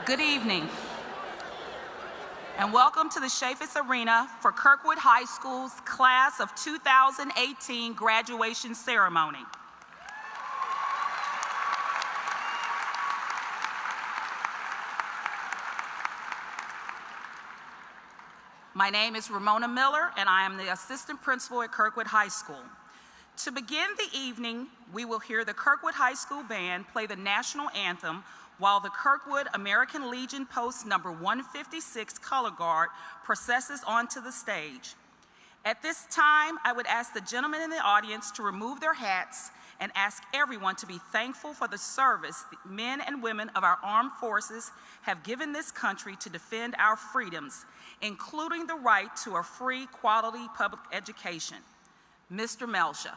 Good evening, and welcome to the Chaffetz Arena for Kirkwood High School's Class of 2018 Graduation Ceremony. My name is Ramona Miller, and I am the Assistant Principal at Kirkwood High School. To begin the evening, we will hear the Kirkwood High School Band play the National Anthem while the Kirkwood American Legion Post number 156 color guard processes onto the stage. At this time, I would ask the gentlemen in the audience to remove their hats and ask everyone to be thankful for the service the men and women of our armed forces have given this country to defend our freedoms, including the right to a free, quality public education. Mr. Melsha.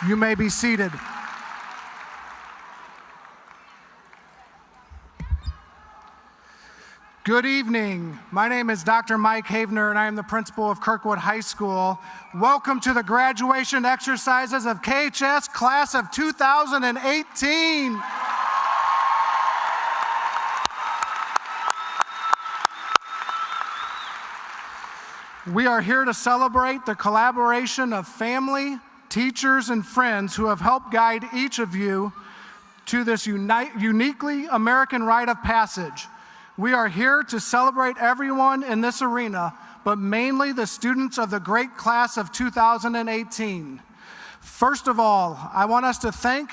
You may be seated. Good evening. My name is Dr. Mike Havener, and I am the principal of Kirkwood High School. Welcome to the graduation exercises of KHS Class of 2018. We are here to celebrate the collaboration of family, teachers, and friends who have helped guide each of you to this uniquely American rite of passage. We are here to celebrate everyone in this arena, but mainly the students of the great class of 2018. First of all, I want us to thank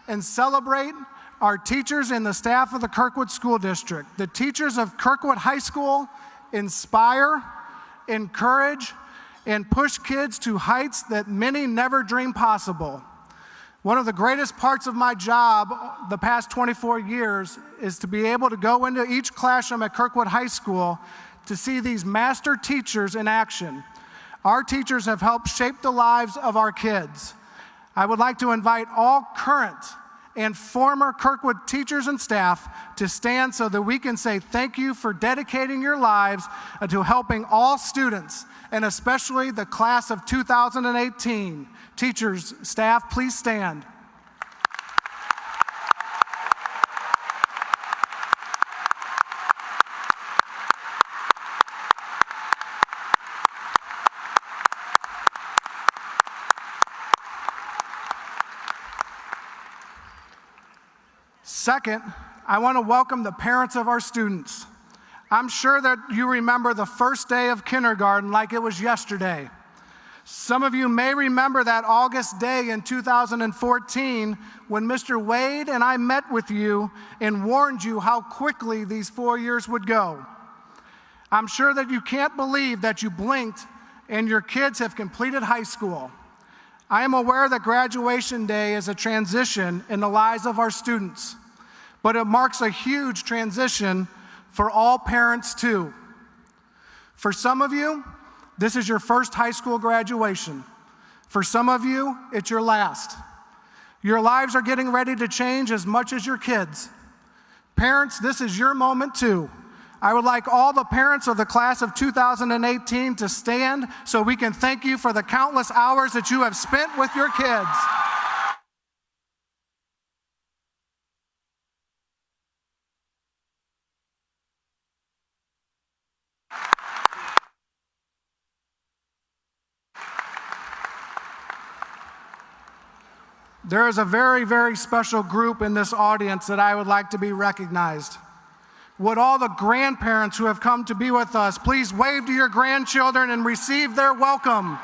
and celebrate our teachers and the staff of the Kirkwood School District. The teachers of Kirkwood High School inspire, encourage, and push kids to heights that many never dreamed possible. One of the greatest parts of my job the past 24 years is to be able to go into each classroom at Kirkwood High School to see these master teachers in action. Our teachers have helped shape the lives of our kids. I would like to invite all current and former Kirkwood teachers and staff to stand so that we can say thank you for dedicating your lives to helping all students, and especially the class of 2018. Teachers, staff, please stand. Second, I want to welcome the parents of our students. I'm sure that you remember the first day of kindergarten like it was yesterday. Some of you may remember that August day in 2014 when Mr. Wade and I met with you and warned you how quickly these 4 years would go. I'm sure that you can't believe that you blinked and your kids have completed high school. I am aware that graduation day is a transition in the lives of our students, but it marks a huge transition for all parents too. For some of you, this is your first high school graduation. For some of you, it's your last. Your lives are getting ready to change as much as your kids. Parents, this is your moment too. I would like all the parents of the class of 2018 to stand so we can thank you for the countless hours that you have spent with your kids. There is a very, very special group in this audience that I would like to be recognized. Would all the grandparents who have come to be with us please wave to your grandchildren and receive their welcome.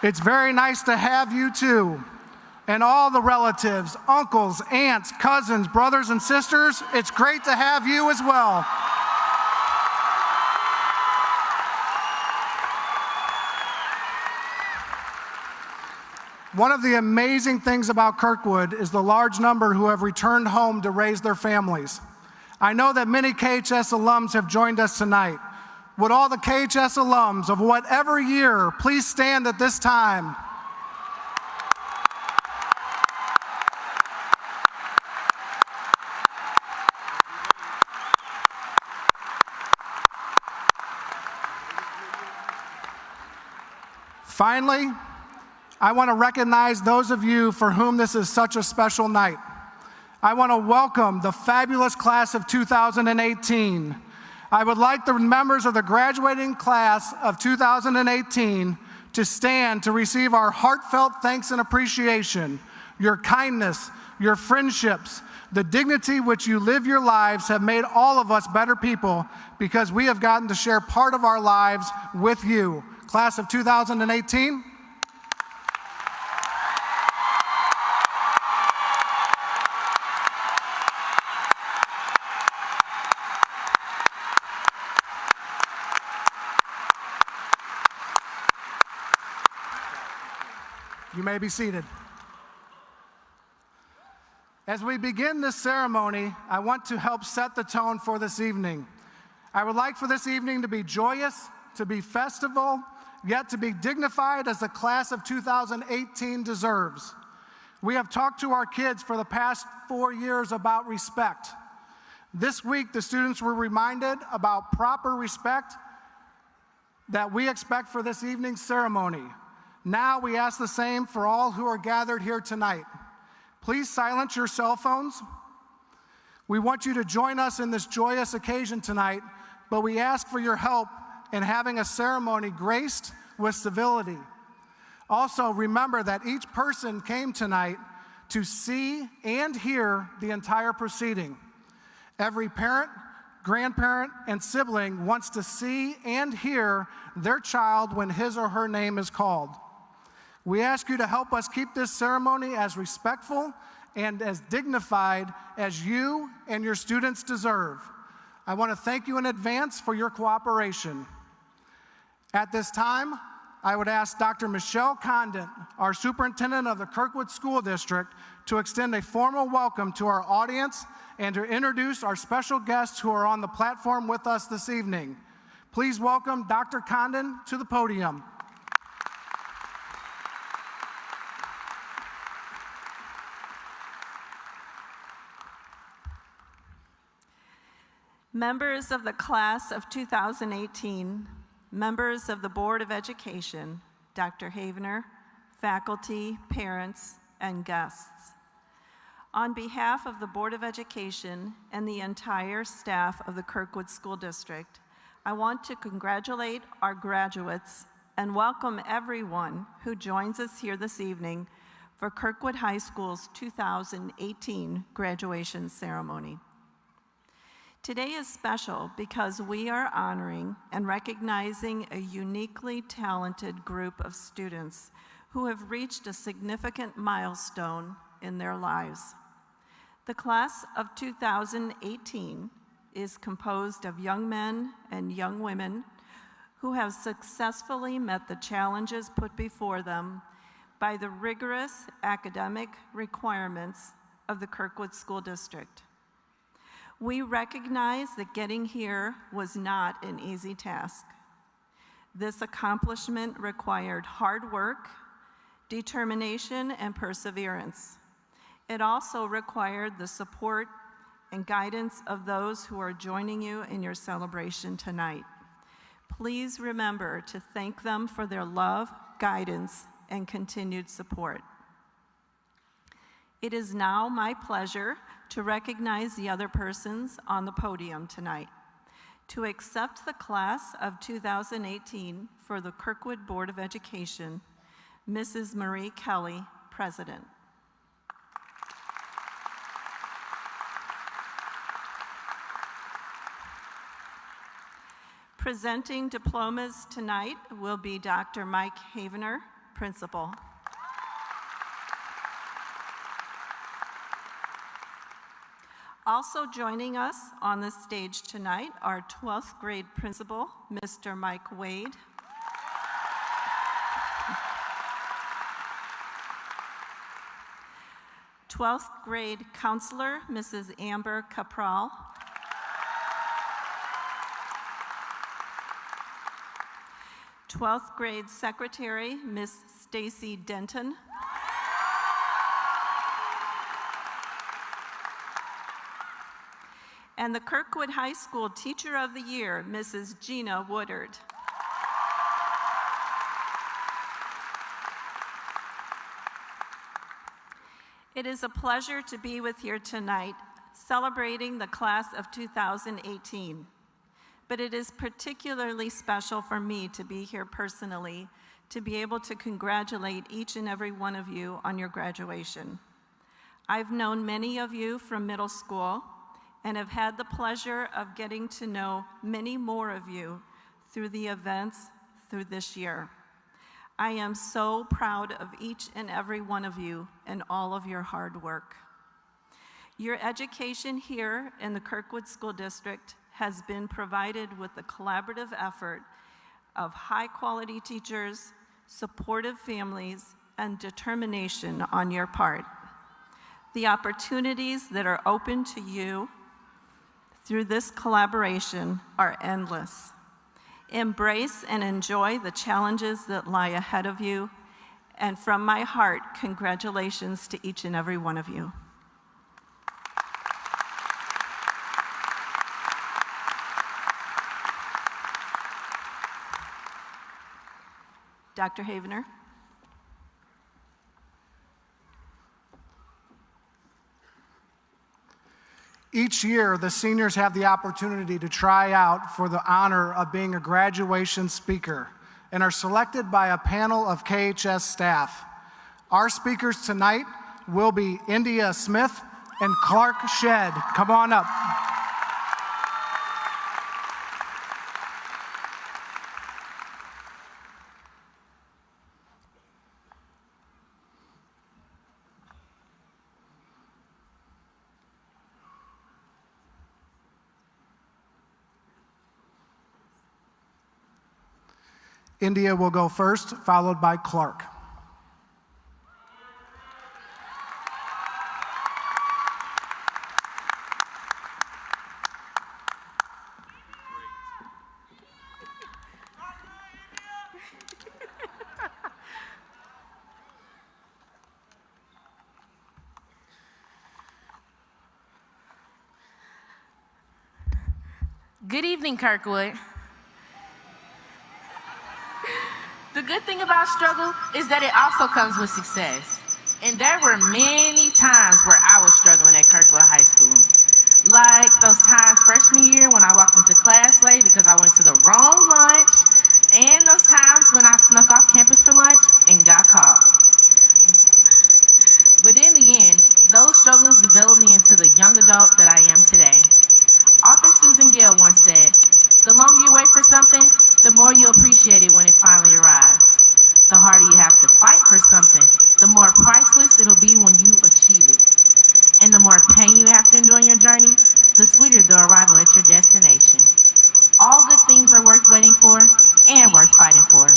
It's very nice to have you too. And all the relatives, uncles, aunts, cousins, brothers, and sisters, it's great to have you as well. One of the amazing things about Kirkwood is the large number who have returned home to raise their families. I know that many KHS alums have joined us tonight. Would all the KHS alums of whatever year please stand at this time? Finally, I want to recognize those of you for whom this is such a special night. I want to welcome the fabulous class of 2018. I would like the members of the graduating class of 2018 to stand to receive our heartfelt thanks and appreciation. Your kindness, your friendships, the dignity which you live your lives have made all of us better people because we have gotten to share part of our lives with you. Class of 2018. You may be seated. As we begin this ceremony, I want to help set the tone for this evening. I would like for this evening to be joyous, to be festival, yet to be dignified as the class of 2018 deserves. We have talked to our kids for the past 4 years about respect. This week, the students were reminded about proper respect that we expect for this evening's ceremony. Now we ask the same for all who are gathered here tonight. Please silence your cell phones. We want you to join us in this joyous occasion tonight, but we ask for your help in having a ceremony graced with civility. Also, remember that each person came tonight to see and hear the entire proceeding. Every parent, grandparent, and sibling wants to see and hear their child when his or her name is called. We ask you to help us keep this ceremony as respectful and as dignified as you and your students deserve. I want to thank you in advance for your cooperation. At this time, I would ask Dr. Michelle Condon, our superintendent of the Kirkwood School District, to extend a formal welcome to our audience and to introduce our special guests who are on the platform with us this evening. Please welcome Dr. Condon to the podium. Members of the class of 2018, members of the Board of Education, Dr. Havener, faculty, parents, and guests. On behalf of the Board of Education and the entire staff of the Kirkwood School District, I want to congratulate our graduates and welcome everyone who joins us here this evening for Kirkwood High School's 2018 graduation ceremony. Today is special because we are honoring and recognizing a uniquely talented group of students who have reached a significant milestone in their lives. The class of 2018 is composed of young men and young women who have successfully met the challenges put before them by the rigorous academic requirements of the Kirkwood School District. We recognize that getting here was not an easy task. This accomplishment required hard work, determination, and perseverance. It also required the support and guidance of those who are joining you in your celebration tonight. Please remember to thank them for their love, guidance, and continued support. It is now my pleasure to recognize the other persons on the podium tonight. To accept the class of 2018 for the Kirkwood Board of Education, Mrs. Marie Kelly, President. Presenting diplomas tonight will be Dr. Mike Havener, Principal. Also joining us on the stage tonight are 12th grade principal, Mr. Mike Wade. Twelfth grade counselor, Mrs. Amber Capral. Twelfth grade secretary, Miss Stacy Denton. And the Kirkwood High School Teacher of the Year, Mrs. Gina Woodard. It is a pleasure to be with you tonight, celebrating the class of 2018. But it is particularly special for me to be here personally, to be able to congratulate each and every one of you on your graduation. I've known many of you from middle school, and have had the pleasure of getting to know many more of you through the events through this year. I am so proud of each and every one of you and all of your hard work. Your education here in the Kirkwood School District has been provided with the collaborative effort of high-quality teachers, supportive families, and determination on your part. The opportunities that are open to you through this collaboration are endless. Embrace and enjoy the challenges that lie ahead of you, and from my heart, congratulations to each and every one of you. Dr. Havener. Each year, the seniors have the opportunity to try out for the honor of being a graduation speaker and are selected by a panel of KHS staff. Our speakers tonight will be India Smith and Clark Shedd. Come on up. India will go first, followed by Clark. Good evening, Kirkwood. The good thing about struggle is that it also comes with success. And there were many times where I was struggling at Kirkwood High School. Like those times freshman year when I walked into class late because I went to the wrong lunch, and those times when I snuck off campus for lunch and got caught. But in the end, those struggles developed me into the young adult that I am today. Author Susan Gale once said, "The longer you wait for something, the more you appreciate it when it finally arrives. The harder you have to fight for something, the more priceless it'll be when you achieve it. And the more pain you have to endure in your journey, the sweeter the arrival at your destination. All good things are worth waiting for and worth fighting for."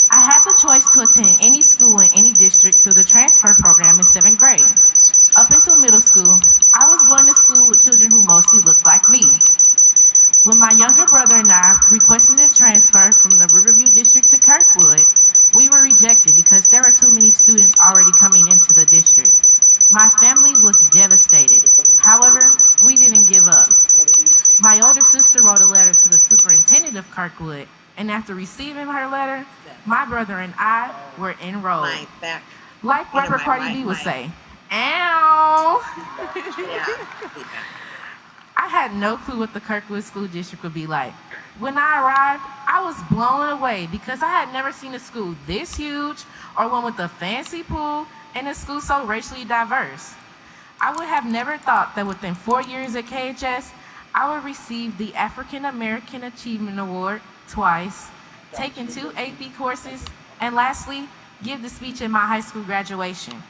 I had the choice to attend any school in any district through the transfer program in 7th grade. Up until middle school, I was going to school with children who mostly looked like me. When my younger brother and I requested a transfer from the Riverview District to Kirkwood, we were rejected because there were too many students already coming into the district. My family was devastated. However, we didn't give up. My older sister wrote a letter to the superintendent of Kirkwood, and after receiving her letter, my brother and I were enrolled. Like rapper Cardi B would say, "Ow!" I had no clue what the Kirkwood School District would be like. When I arrived, I was blown away because I had never seen a school this huge or one with a fancy pool and a school so racially diverse. I would have never thought that within 4 years at KHS, I would receive the African American Achievement Award twice, taking 2 AP courses, and lastly, give the speech at my high school graduation.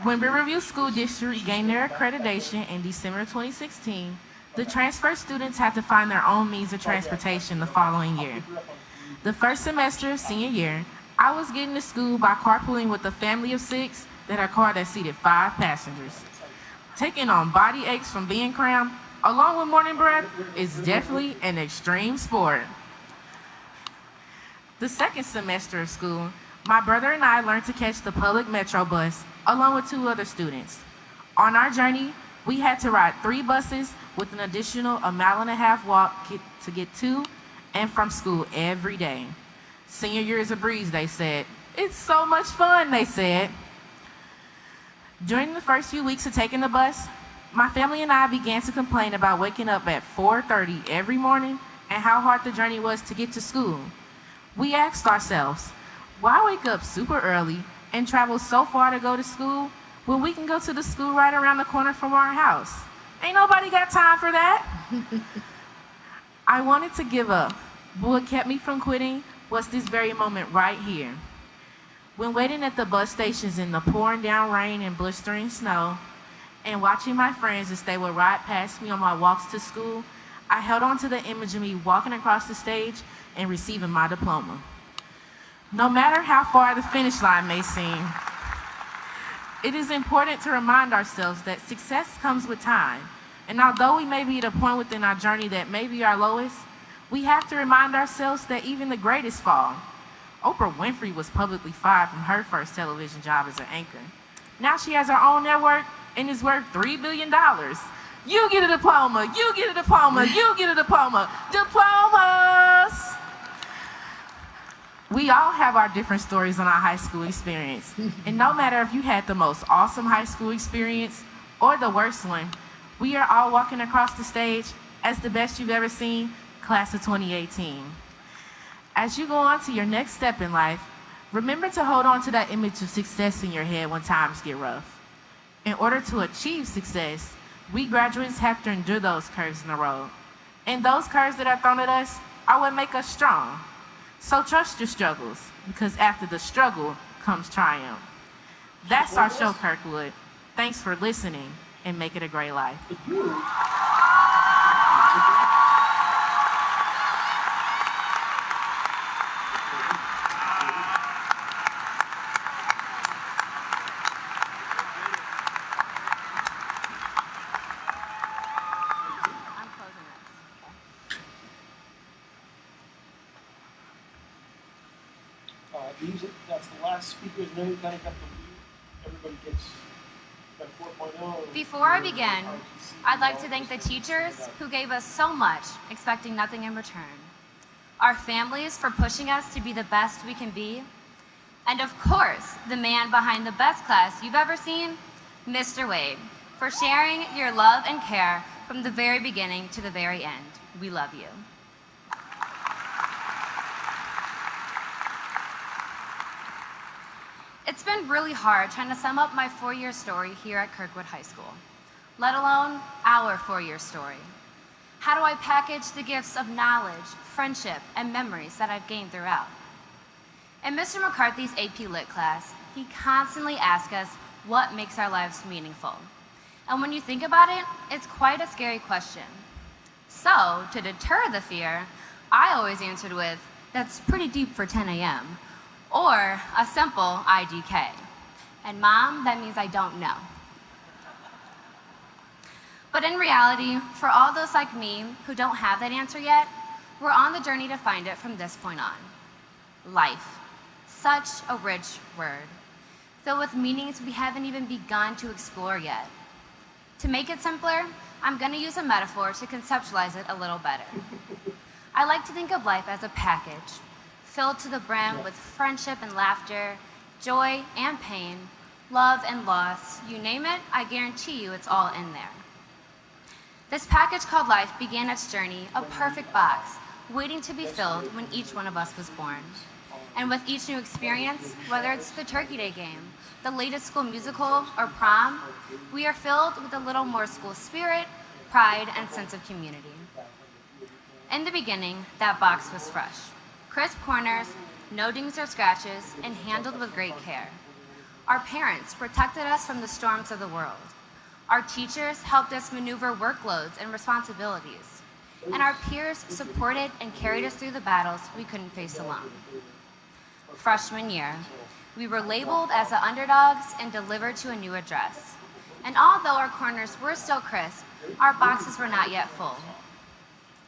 When Riverview School District gained their accreditation in December 2016, the transfer students had to find their own means of transportation the following year. The first semester of senior year, I was getting to school by carpooling with a family of 6 that had a car that seated 5 passengers. Taking on body aches from being crammed, along with morning breath, is definitely an extreme sport. The second semester of school, my brother and I learned to catch the public metro bus along with 2 other students. On our journey, we had to ride 3 buses with an additional 1.5 mile walk to get to and from school every day. Senior year is a breeze, they said. It's so much fun, they said. During the first few weeks of taking the bus, my family and I began to complain about waking up at 4:30 every morning and how hard the journey was to get to school. We asked ourselves, why wake up super early and travel so far to go to school when we can go to the school right around the corner from our house? Ain't nobody got time for that. I wanted to give up, but what kept me from quitting was this very moment right here. When waiting at the bus stations in the pouring down rain and blistering snow, and watching my friends as they would ride past me on my walks to school, I held on to the image of me walking across the stage and receiving my diploma. No matter how far the finish line may seem, it is important to remind ourselves that success comes with time. And although we may be at a point within our journey that may be our lowest, we have to remind ourselves that even the greatest fall. Oprah Winfrey was publicly fired from her first television job as an anchor. Now she has her own network and is worth $3 billion. You get a diploma, you get a diploma, you get a diploma. Diplomas! We all have our different stories on our high school experience. And no matter if you had the most awesome high school experience or the worst one, we are all walking across the stage as the best you've ever seen, class of 2018. As you go on to your next step in life, remember to hold on to that image of success in your head when times get rough. In order to achieve success, we graduates have to endure those curves in the road. And those curves that are thrown at us are what make us strong. So trust your struggles, because after the struggle comes triumph. That's our show, Kirkwood. Thanks for listening, and make it a great life. That's the last speaker's name, kind of got the lead. Everybody gets that 4.0. Before I begin, I'd like to thank the teachers who gave us so much, expecting nothing in return. Our families for pushing us to be the best we can be. And of course, the man behind the best class you've ever seen, Mr. Wade, for sharing your love and care from the very beginning to the very end. We love you. It's been really hard trying to sum up my 4-year story here at Kirkwood High School, let alone our 4-year story. How do I package the gifts of knowledge, friendship, and memories that I've gained throughout? In Mr. McCarthy's AP Lit class, he constantly asks us what makes our lives meaningful. And when you think about it, it's quite a scary question. So, to deter the fear, I always answered with, "That's pretty deep for 10 a.m. Or a simple IDK. And Mom, that means I don't know. But in reality, for all those like me who don't have that answer yet, we're on the journey to find it from this point on. Life. Such a rich word, filled with meanings we haven't even begun to explore yet. To make it simpler, I'm going to use a metaphor to conceptualize it a little better. I like to think of life as a package, filled to the brim with friendship and laughter, joy and pain, love and loss. You name it, I guarantee you it's all in there. This package called life began its journey, a perfect box, waiting to be filled when each one of us was born. And with each new experience, whether it's the Turkey Day game, the latest school musical, or prom, we are filled with a little more school spirit, pride, and sense of community. In the beginning, that box was fresh. Crisp corners, no dings or scratches, and handled with great care. Our parents protected us from the storms of the world. Our teachers helped us maneuver workloads and responsibilities. And our peers supported and carried us through the battles we couldn't face alone. Freshman year, we were labeled as the underdogs and delivered to a new address. And although our corners were still crisp, our boxes were not yet full.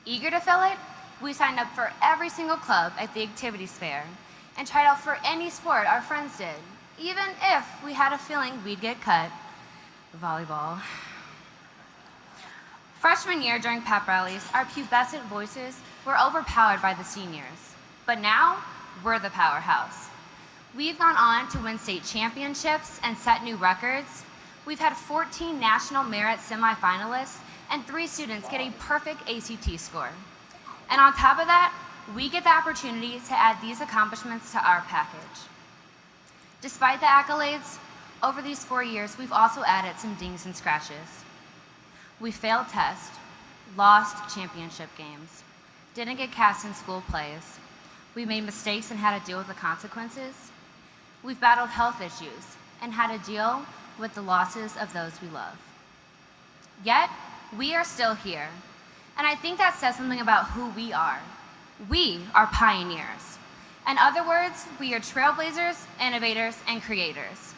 Eager to fill it, we signed up for every single club at the activities fair and tried out for any sport our friends did, even if we had a feeling we'd get cut. Volleyball. Freshman year during pep rallies, our pubescent voices were overpowered by the seniors. But now, we're the powerhouse. We've gone on to win state championships and set new records. We've had 14 national merit semifinalists and 3 students get a perfect ACT score. And on top of that, we get the opportunity to add these accomplishments to our package. Despite the accolades, over these 4 years, we've also added some dings and scratches. We failed tests, lost championship games, didn't get cast in school plays. We made mistakes and had to deal with the consequences. We've battled health issues and had to deal with the losses of those we love. Yet, we are still here. And I think that says something about who we are. We are pioneers. In other words, we are trailblazers, innovators, and creators.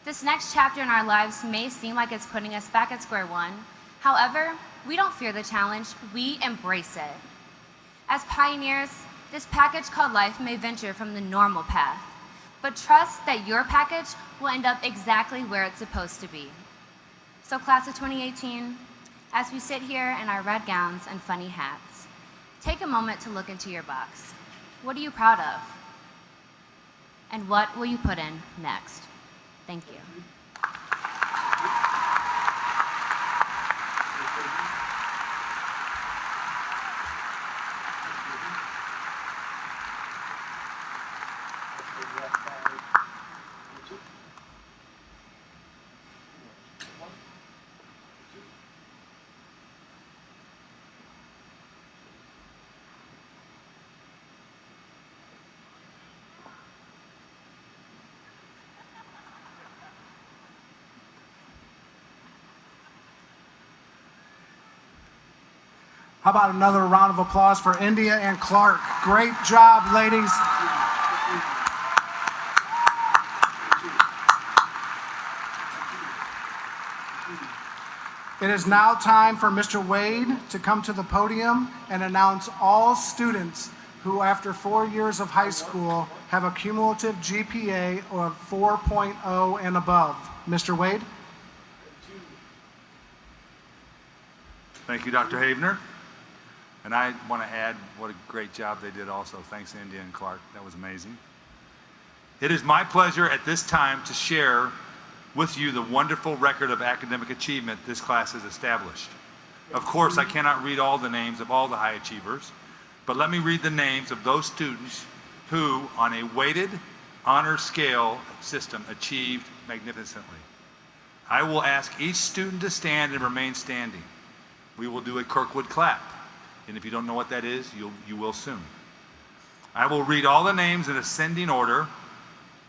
This next chapter in our lives may seem like it's putting us back at square one. However, we don't fear the challenge, we embrace it. As pioneers, this package called life may venture from the normal path, but trust that your package will end up exactly where it's supposed to be. So class of 2018, as we sit here in our red gowns and funny hats, take a moment to look into your box. What are you proud of? And what will you put in next? Thank you. How about another round of applause for India and Clark? Great job, ladies. It is now time for Mr. Wade to come to the podium and announce all students who, after 4 years of high school, have a cumulative GPA of 4.0 and above. Mr. Wade? Thank you, Dr. Havener. And I want to add what a great job they did also. Thanks, India and Clark. That was amazing. It is my pleasure at this time to share with you the wonderful record of academic achievement this class has established. Of course, I cannot read all the names of all the high achievers, but let me read the names of those students who, on a weighted honor scale system, achieved magnificently. I will ask each student to stand and remain standing. We will do a Kirkwood clap. And if you don't know what that is, you will soon. I will read all the names in ascending order,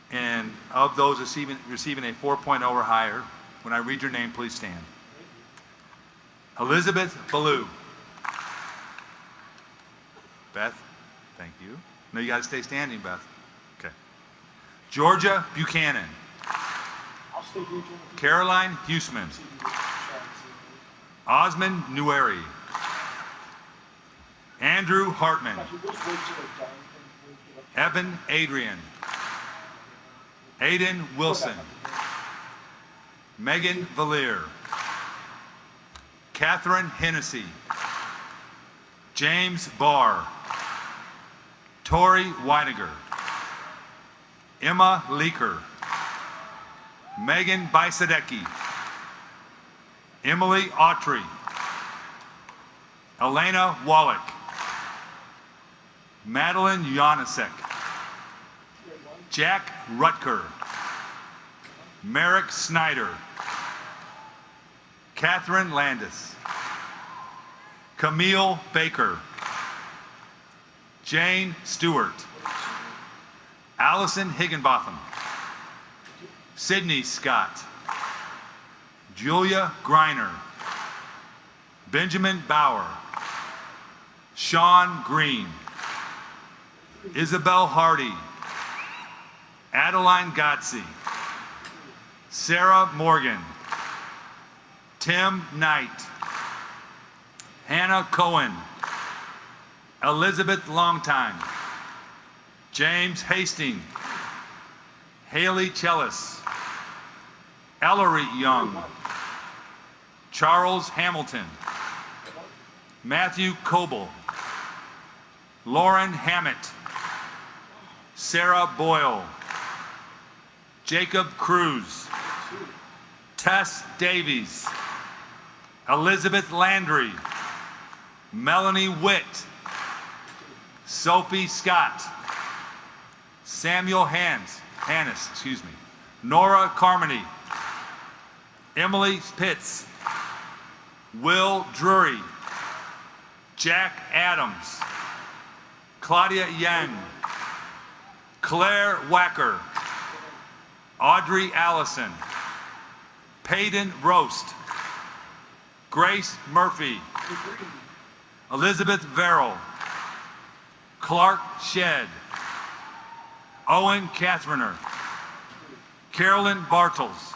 and of those receiving a 4.0 or higher. When I read your name, please stand. Elizabeth Ballou. Beth, thank you. No, you got to stay standing, Beth. Okay. Georgia Buchanan. I'll stay here, Jim. Caroline Huseman. Osmond Nueri. Andrew Hartman. Evan Adrian. Aiden Wilson. Megan Valier. Catherine Hennessy. James Barr. Tori Weiniger. Emma Leaker. Megan Bisadecki. Emily Autry. Elena Wallach. Madeline Janasek. Jack Rutker. Merrick Snyder. Catherine Landis. Camille Baker. Jane Stewart. Allison Higginbotham. Sydney Scott. Julia Griner. Benjamin Bauer. Sean Green. Isabel Hardy. Adeline Gotzi. Sarah Morgan. Tim Knight. Hannah Cohen. Elizabeth Longtime. James Hastings. Haley Chellis. Ellery Young. Charles Hamilton. Matthew Coble. Lauren Hammett. Sarah Boyle. Jacob Cruz. Tess Davies. Elizabeth Landry. Melanie Witt. Sophie Scott. Samuel Hannes, excuse me. Nora Carmody. Emily Pitts. Will Drury. Jack Adams. Claudia Yang. Claire Wacker. Audrey Allison. Peyton Roast. Grace Murphy. Elizabeth Verrill, Clark Shedd, Owen Catheriner, Caroline Bartles,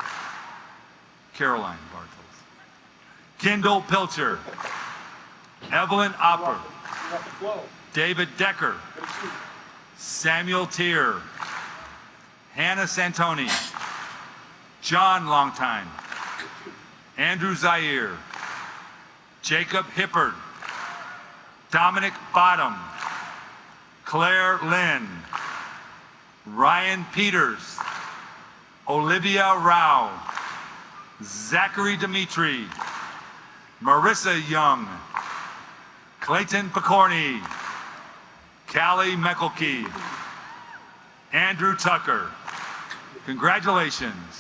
Kendall Pilcher, Evelyn Opper, David Decker, Samuel Tier, Hannah Santoni, John Longtime, Andrew Zaire, Jacob Hippard, Dominic Bottom, Claire Lynn, Ryan Peters, Olivia Rao, Zachary Dimitri, Marissa Young, Clayton Picorni, Callie Meckelkey, Andrew Tucker. Congratulations.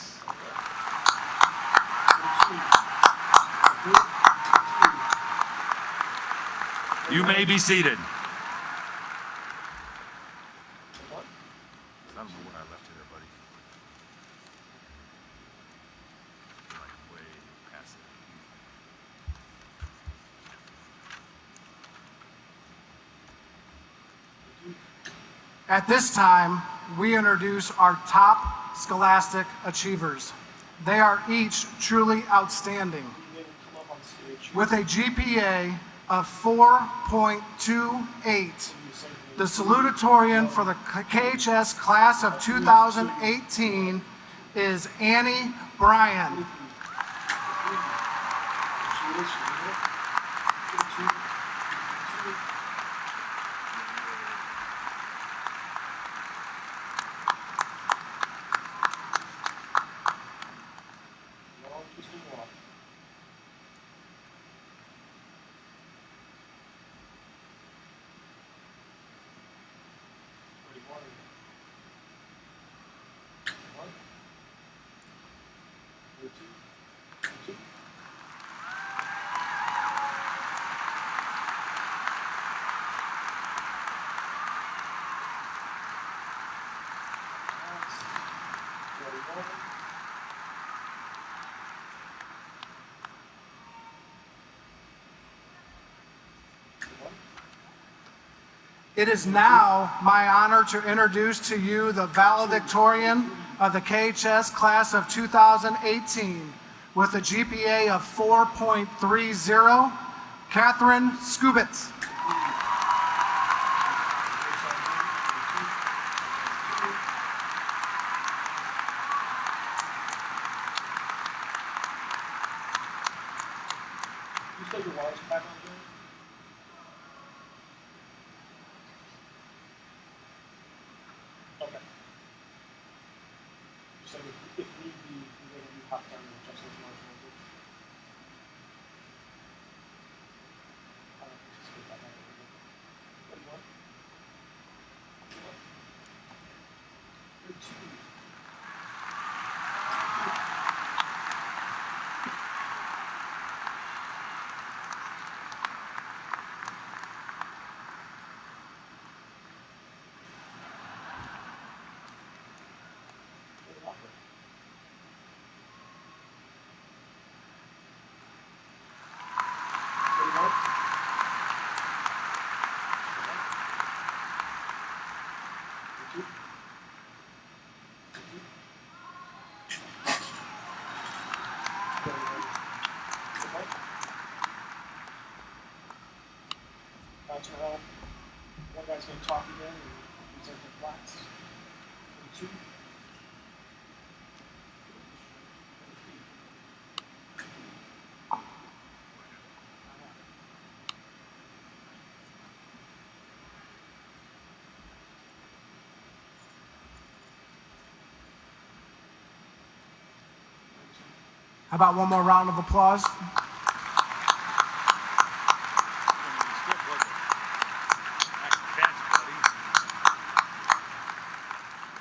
You may be seated. I don't know where I left it there, buddy. Like way past it. At this time, we introduce our top scholastic achievers. They are each truly outstanding. With a GPA of 4.28, the salutatorian for the KHS class of 2018 is Annie Bryan. It is now my honor to introduce to you the valedictorian of the KHS class of 2018 with a GPA of 4.30, Catherine Skubitz. One guy's going to talk again and present the class. 2. How about one more round of applause?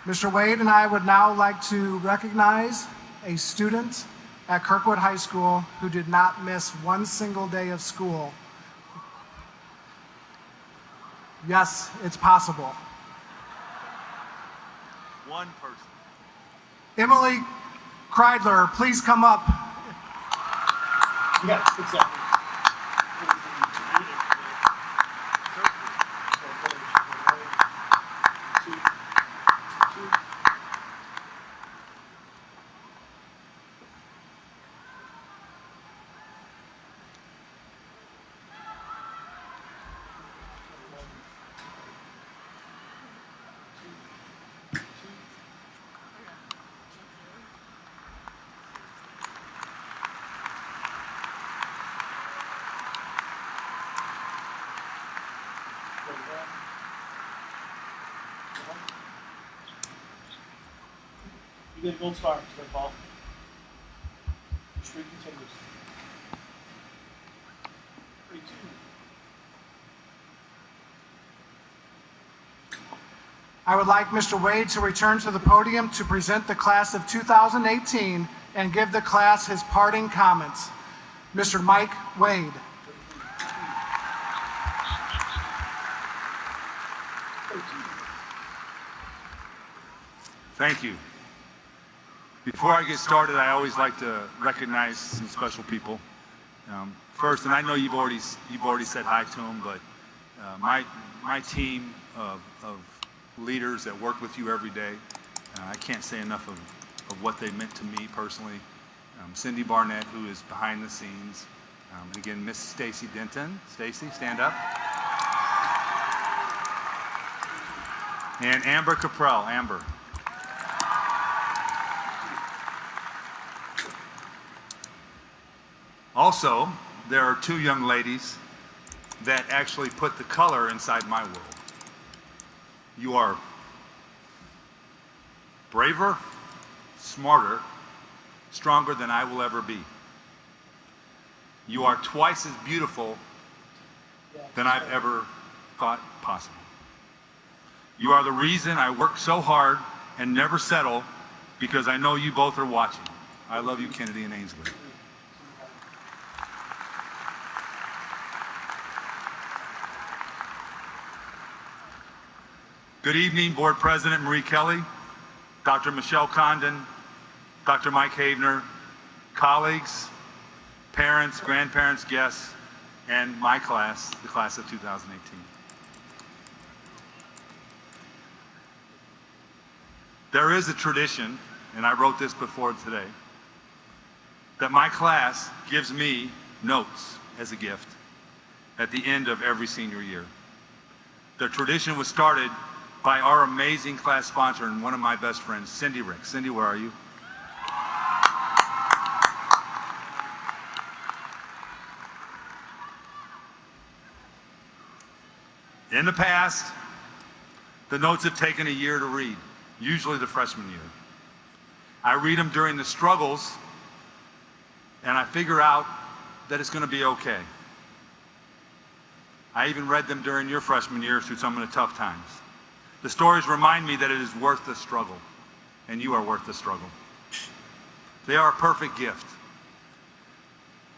Mr. Wade and I would now like to recognize a student at Kirkwood High School who did not miss one single day of school. Yes, it's possible. One person. Emily Kreidler, please come up. Yes, exactly. You get a gold star, Mr. Paul. The streak continues. 32. I would like Mr. Wade to return to the podium to present the class of 2018 and give the class his parting comments. Mr. Mike Wade. Thank you. Before I get started, I always like to recognize some special people. First, and I know you've already said hi to them, but my team of leaders that work with you every day, I can't say enough of what they meant to me personally. Cindy Barnett, who is behind the scenes. Again, Miss Stacy Denton. Stacy, stand up. And Amber Caprell. Amber. Also, there are two young ladies that actually put the color inside my world. You are braver, smarter, stronger than I will ever be. You are twice as beautiful than I've ever thought possible. You are the reason I work so hard and never settle, because I know you both are watching. I love you, Kennedy and Ainsley. Good evening, Board President Marie Kelly, Dr. Michelle Condon, Dr. Mike Havener, colleagues, parents, grandparents, guests, and my class, the class of 2018. There is a tradition, and I wrote this before today, that my class gives me notes as a gift at the end of every senior year. The tradition was started by our amazing class sponsor and one of my best friends, Cindy Rick. Cindy, where are you? In the past, the notes have taken a year to read, usually the freshman year. I read them during the struggles, and I figure out that it's going to be okay. I even read them during your freshman year through some of the tough times. The stories remind me that it is worth the struggle, and you are worth the struggle. They are a perfect gift.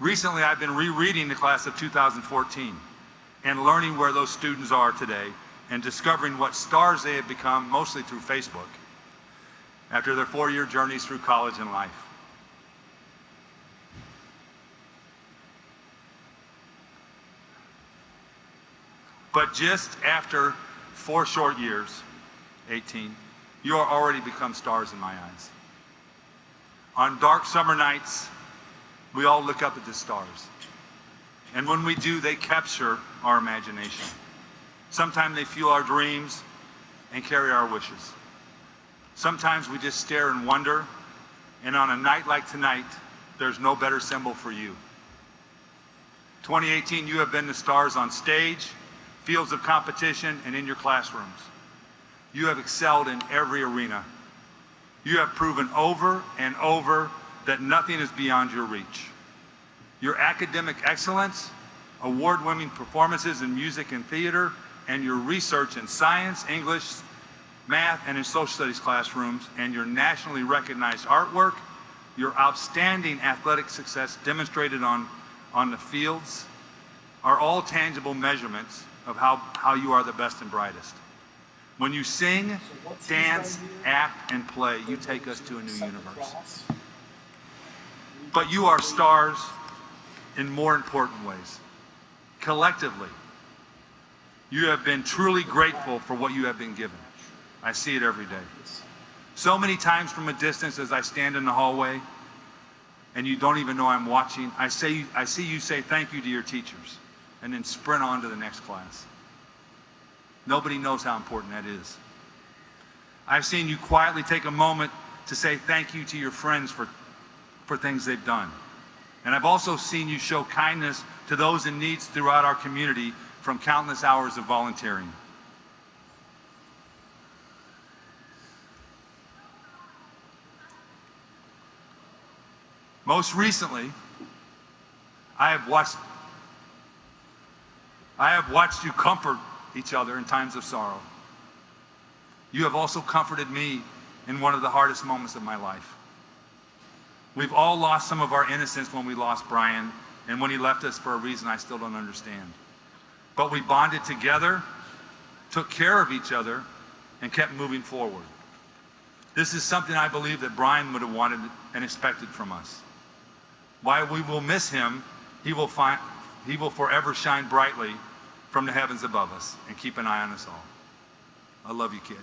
Recently, I've been rereading the class of 2014 and learning where those students are today and discovering what stars they have become, mostly through Facebook, after their 4-year journeys through college and life. But just after 4 short years, 18, you are already become stars in my eyes. On dark summer nights, we all look up at the stars. And when we do, they capture our imagination. Sometimes they fuel our dreams and carry our wishes. Sometimes we just stare and wonder, and on a night like tonight, there's no better symbol for you. 2018, you have been the stars on stage, fields of competition, and in your classrooms. You have excelled in every arena. You have proven over and over that nothing is beyond your reach. Your academic excellence, award-winning performances in music and theater, and your research in science, English, math, and in social studies classrooms, and your nationally recognized artwork, your outstanding athletic success demonstrated on the fields, are all tangible measurements of how you are the best and brightest. When you sing, dance, act, and play, you take us to a new universe. But you are stars in more important ways. Collectively, you have been truly grateful for what you have been given. I see it every day. So many times from a distance as I stand in the hallway and you don't even know I'm watching, I see you say thank you to your teachers and then sprint on to the next class. Nobody knows how important that is. I've seen you quietly take a moment to say thank you to your friends for things they've done. And I've also seen you show kindness to those in need throughout our community from countless hours of volunteering. Most recently, I have watched you comfort each other in times of sorrow. You have also comforted me in one of the hardest moments of my life. We've all lost some of our innocence when we lost Brian, and when he left us for a reason I still don't understand. But we bonded together, took care of each other, and kept moving forward. This is something I believe that Brian would have wanted and expected from us. While we will miss him, he will forever shine brightly from the heavens above us and keep an eye on us all. I love you, kid.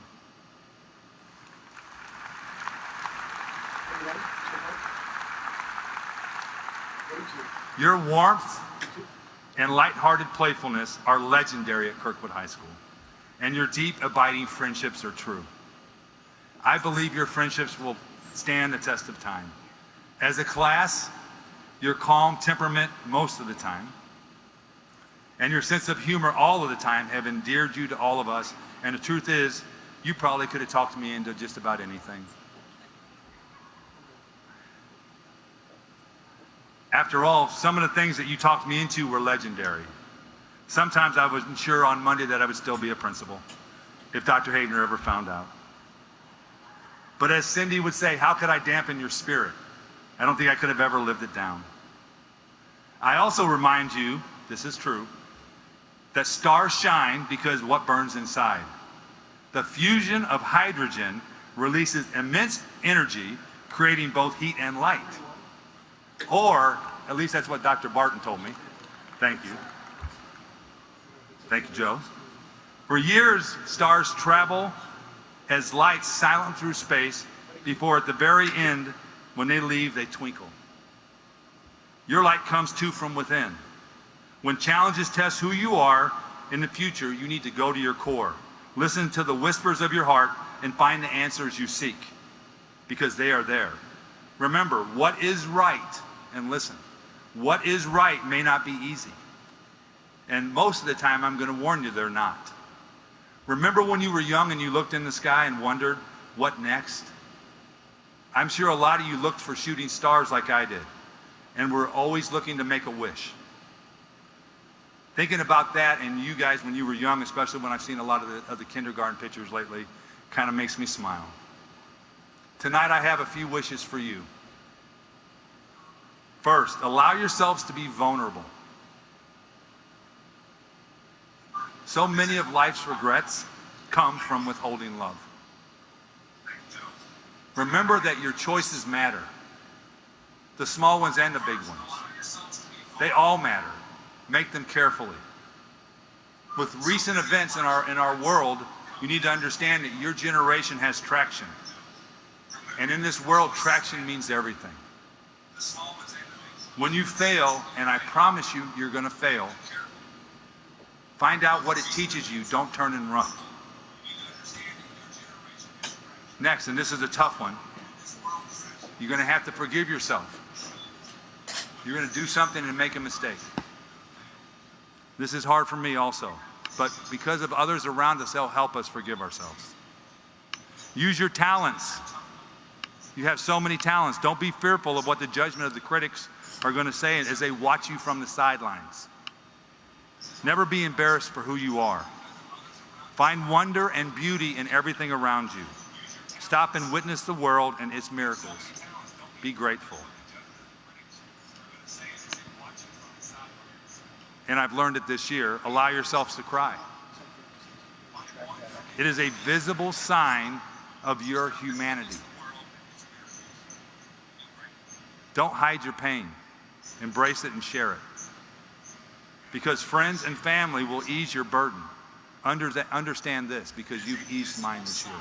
Your warmth and lighthearted playfulness are legendary at Kirkwood High School, and your deep, abiding friendships are true. I believe your friendships will stand the test of time. As a class, your calm temperament most of the time, and your sense of humor all of the time have endeared you to all of us, and the truth is, you probably could have talked me into just about anything. After all, some of the things that you talked me into were legendary. Sometimes I wasn't sure on Monday that I would still be a principal, if Dr. Havner ever found out. But as Cindy would say, how could I dampen your spirit? I don't think I could have ever lived it down. I also remind you, this is true, that stars shine because what burns inside. The fusion of hydrogen releases immense energy, creating both heat and light. Or, at least that's what Dr. Barton told me. Thank you. Thank you, Joe. For years, stars travel as lights silent through space before at the very end, when they leave, they twinkle. Your light comes too from within. When challenges test who you are in the future, you need to go to your core. Listen to the whispers of your heart and find the answers you seek, because they are there. Remember, what is right, and listen, what is right may not be easy. And most of the time, I'm going to warn you, they're not. Remember when you were young and you looked in the sky and wondered, what next? I'm sure a lot of you looked for shooting stars like I did, and were always looking to make a wish. Thinking about that and you guys when you were young, especially when I've seen a lot of the kindergarten pictures lately, kind of makes me smile. Tonight I have a few wishes for you. First, allow yourselves to be vulnerable. So many of life's regrets come from withholding love. Remember that your choices matter. The small ones and the big ones. They all matter. Make them carefully. With recent events in our world, you need to understand that your generation has traction. And in this world, traction means everything. When you fail, and I promise you, you're going to fail, find out what it teaches you. Don't turn and run. Next, and this is a tough one, you're going to have to forgive yourself. You're going to do something and make a mistake. This is hard for me also, but because of others around us, they'll help us forgive ourselves. Use your talents. You have so many talents. Don't be fearful of what the judgment of the critics are going to say as they watch you from the sidelines. Never be embarrassed for who you are. Find wonder and beauty in everything around you. Stop and witness the world and its miracles. Be grateful. And I've learned it this year, allow yourselves to cry. It is a visible sign of your humanity. Don't hide your pain. Embrace it and share it. Because friends and family will ease your burden. Understand this, because you've eased mine this year.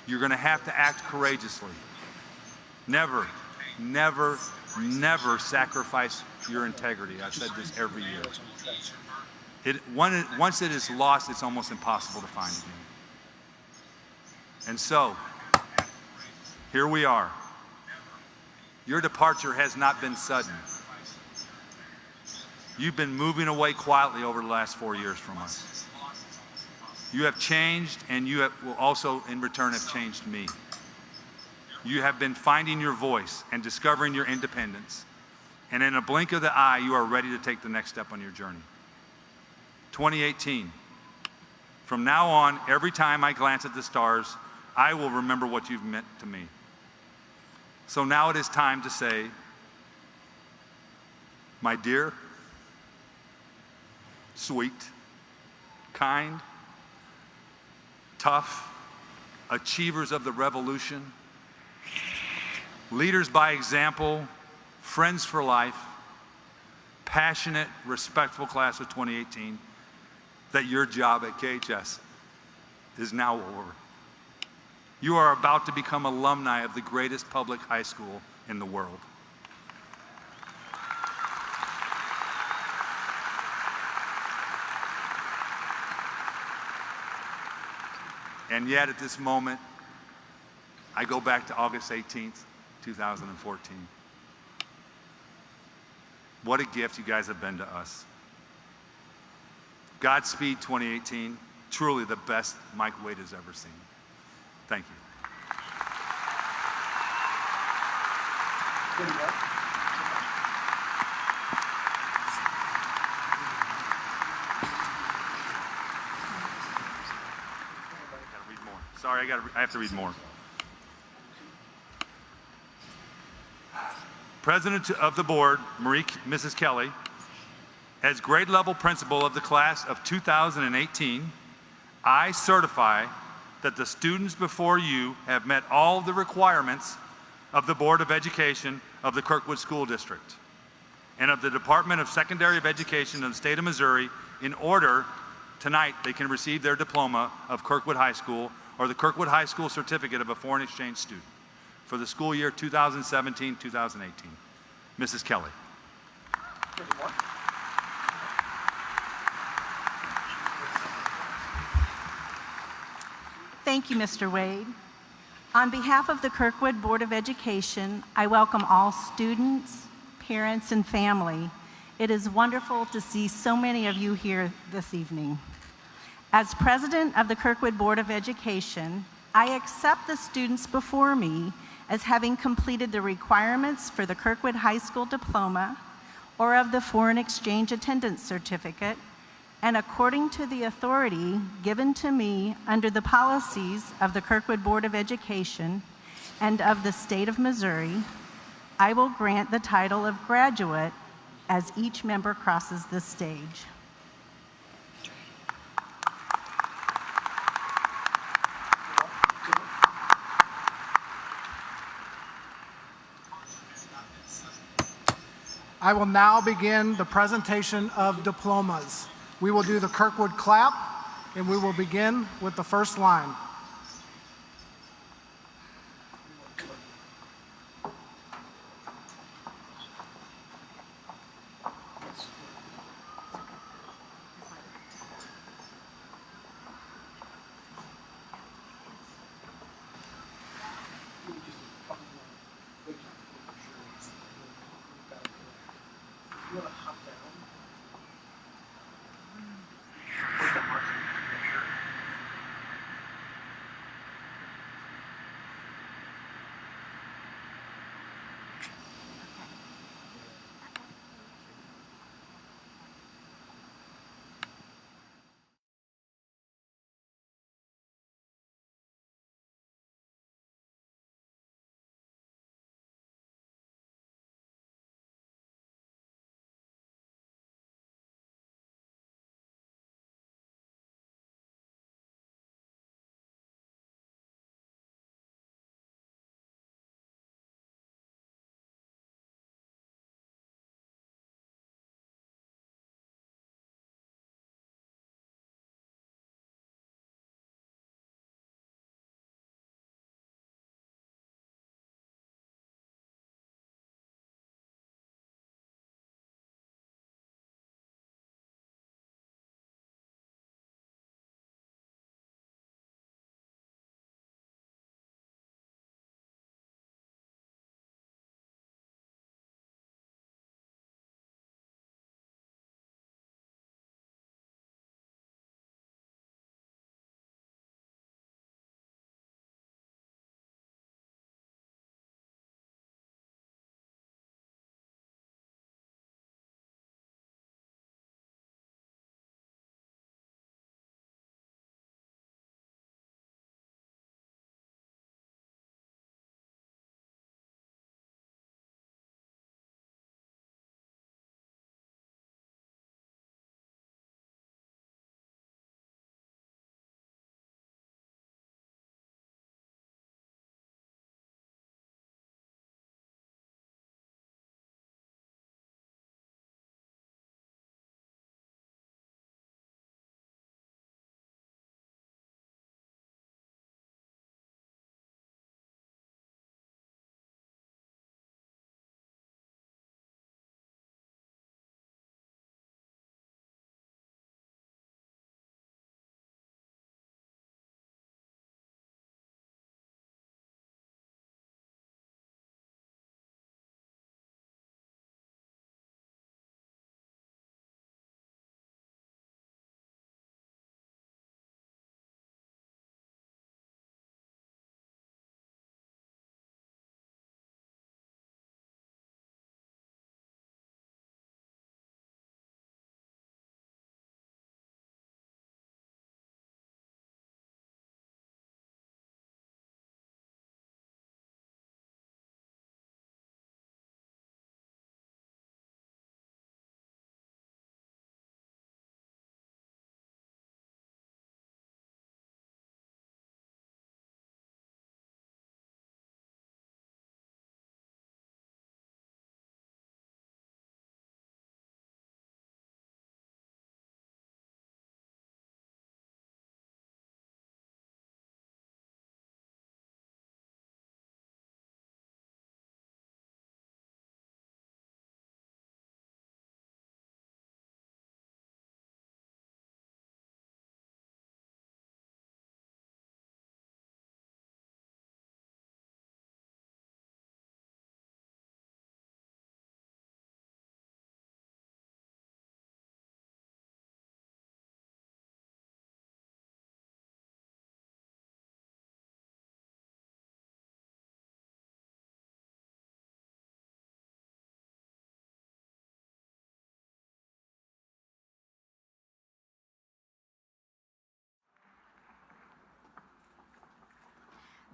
You're going to have to act courageously. Never, never, never sacrifice your integrity. I've said this every year. Once it is lost, it's almost impossible to find again. And so, here we are. Your departure has not been sudden. You've been moving away quietly over the last 4 years from us. You have changed, and you will also, in return, have changed me. you have been finding your voice and discovering your independence. And in a blink of the eye, you are ready to take the next step on your journey. 2018. From now on, every time I glance at the stars, I will remember what you've meant to me. So now it is time to say, my dear, sweet, kind, tough, achievers of the revolution, leaders by example, friends for life, passionate, respectful class of 2018, that your job at KHS is now over. You are about to become alumni of the greatest public high school in the world. And yet at this moment, I go back to August 18th, 2014. What a gift you guys have been to us. Godspeed 2018, truly the best Mike Wade has ever seen. Thank you. Sorry, I have to read more. President of the board, Mrs. Kelly, as grade level principal of the class of 2018, I certify that the students before you have met all the requirements of the Board of Education of the Kirkwood School District and of the Department of Secondary Education of the state of Missouri in order tonight they can receive their diploma of Kirkwood High School or the Kirkwood High School Certificate of a Foreign Exchange Student for the school year 2017-2018. Mrs. Kelly. Thank you, Mr. Wade. On behalf of the Kirkwood Board of Education, I welcome all students, parents, and family. It is wonderful to see so many of you here this evening. As president of the Kirkwood Board of Education, I accept the students before me as having completed the requirements for the Kirkwood High School diploma or of the Foreign Exchange Attendance Certificate, and according to the authority given to me under the policies of the Kirkwood Board of Education and of the state of Missouri, I will grant the title of graduate as each member crosses the stage. I will now begin the presentation of diplomas. We will do the Kirkwood clap, and we will begin with the first line.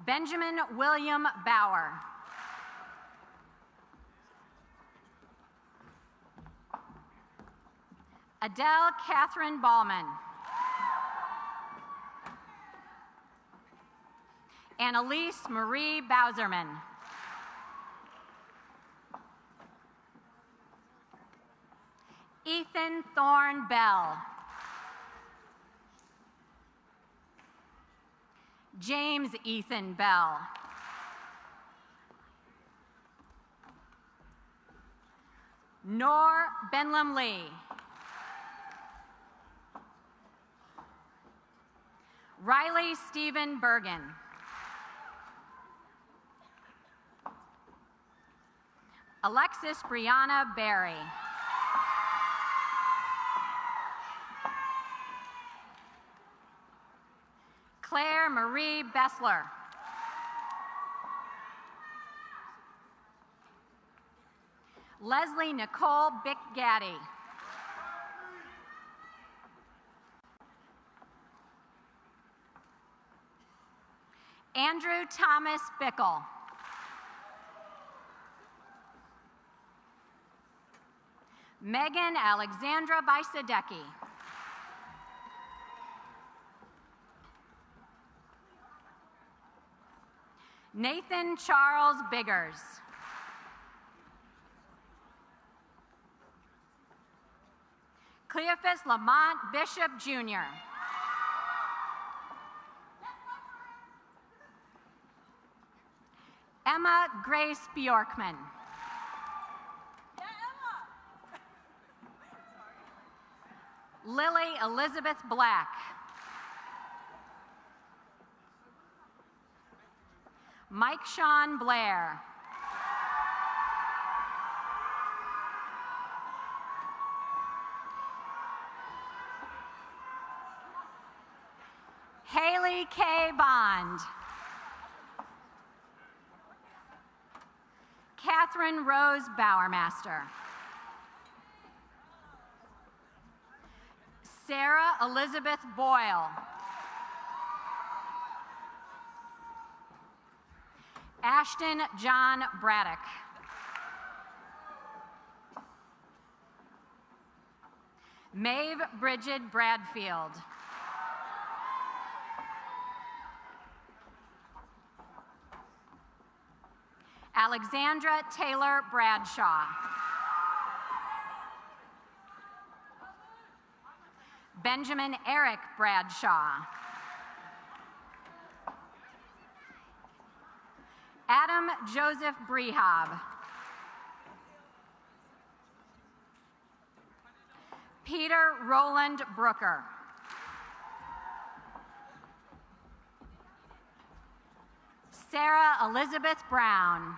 Benjamin William Bauer. Adele Catherine Ballman. Annalise Marie Bowserman. Ethan Thorne Bell. James Ethan Bell. Nor Benlam Lee. Riley Stephen Bergen. Alexis Brianna Berry. Claire Marie Bessler. Leslie Nicole Bick-Gaddy. Andrew Thomas Bickle. Megan Alexandra Baisadecki. Nathan Charles Biggers. Cleophas Lamont Bishop Jr. Emma Grace Bjorkman. Lily Elizabeth Black. Mike Sean Blair. Haley K. Bond. Catherine Rose Bowermaster. Sarah Elizabeth Boyle. Ashton John Braddock. Maeve Bridget Bradfield. Alexandra Taylor Bradshaw. Benjamin Eric Bradshaw. Adam Joseph Brehab. Peter Roland Brooker. Sarah Elizabeth Brown.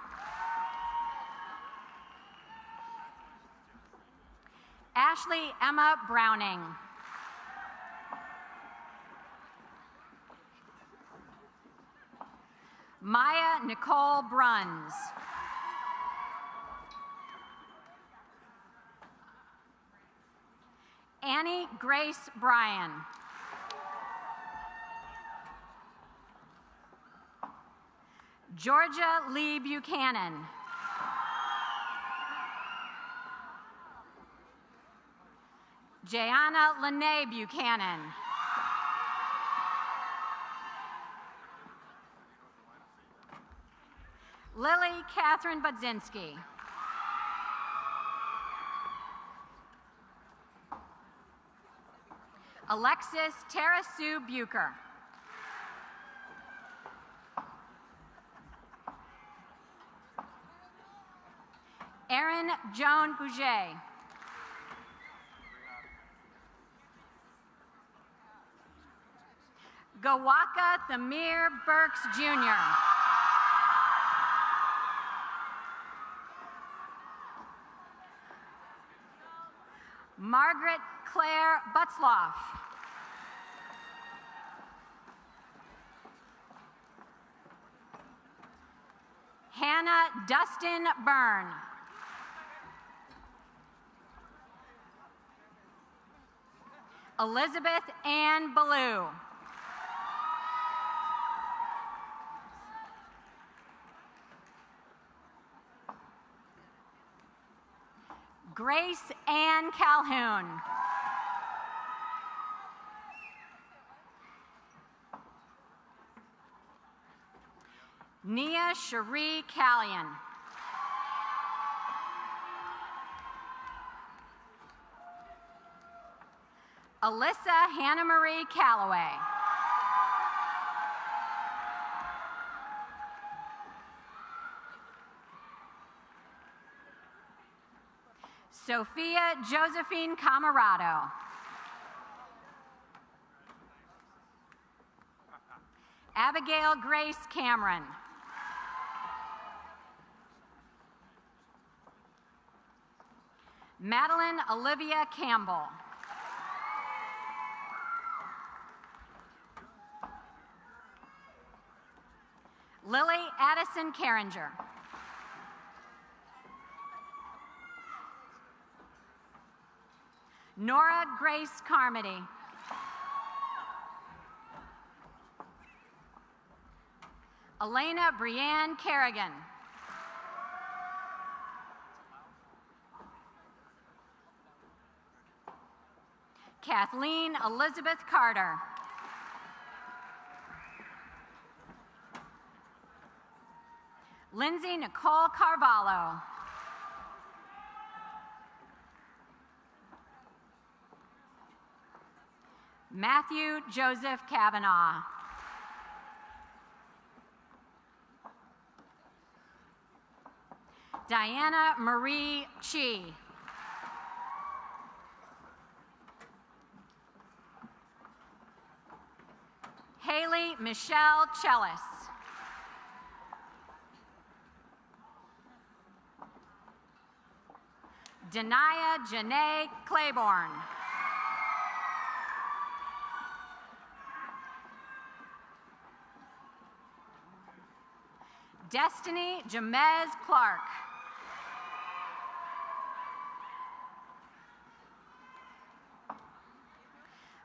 Ashley Emma Browning. Maya Nicole Bruns. Annie Grace Bryan. Georgia Lee Buchanan. Jayana Lene Buchanan. Lily Catherine Budzinski. Alexis Tara Sue Bucher. Erin Joan Bouget. Gawaka Thamir Burks Jr. Margaret Claire Butzloff. Hannah Dustin Byrne. Elizabeth Ann Ballou. Grace Ann Calhoun. Nia Cherie Callion. Alyssa Hannah Marie Calloway. Sophia Josephine Camarado. Abigail Grace Cameron. Madeline Olivia Campbell. Lily Addison Carringer. Nora Grace Carmody. Elena Brianne Kerrigan. Kathleen Elizabeth Carter. Lindsay Nicole Carvalho. Matthew Joseph Kavanaugh. Diana Marie Chi. Haley Michelle Chellis. Denia Janae Claiborne. Destiny Jamez Clark.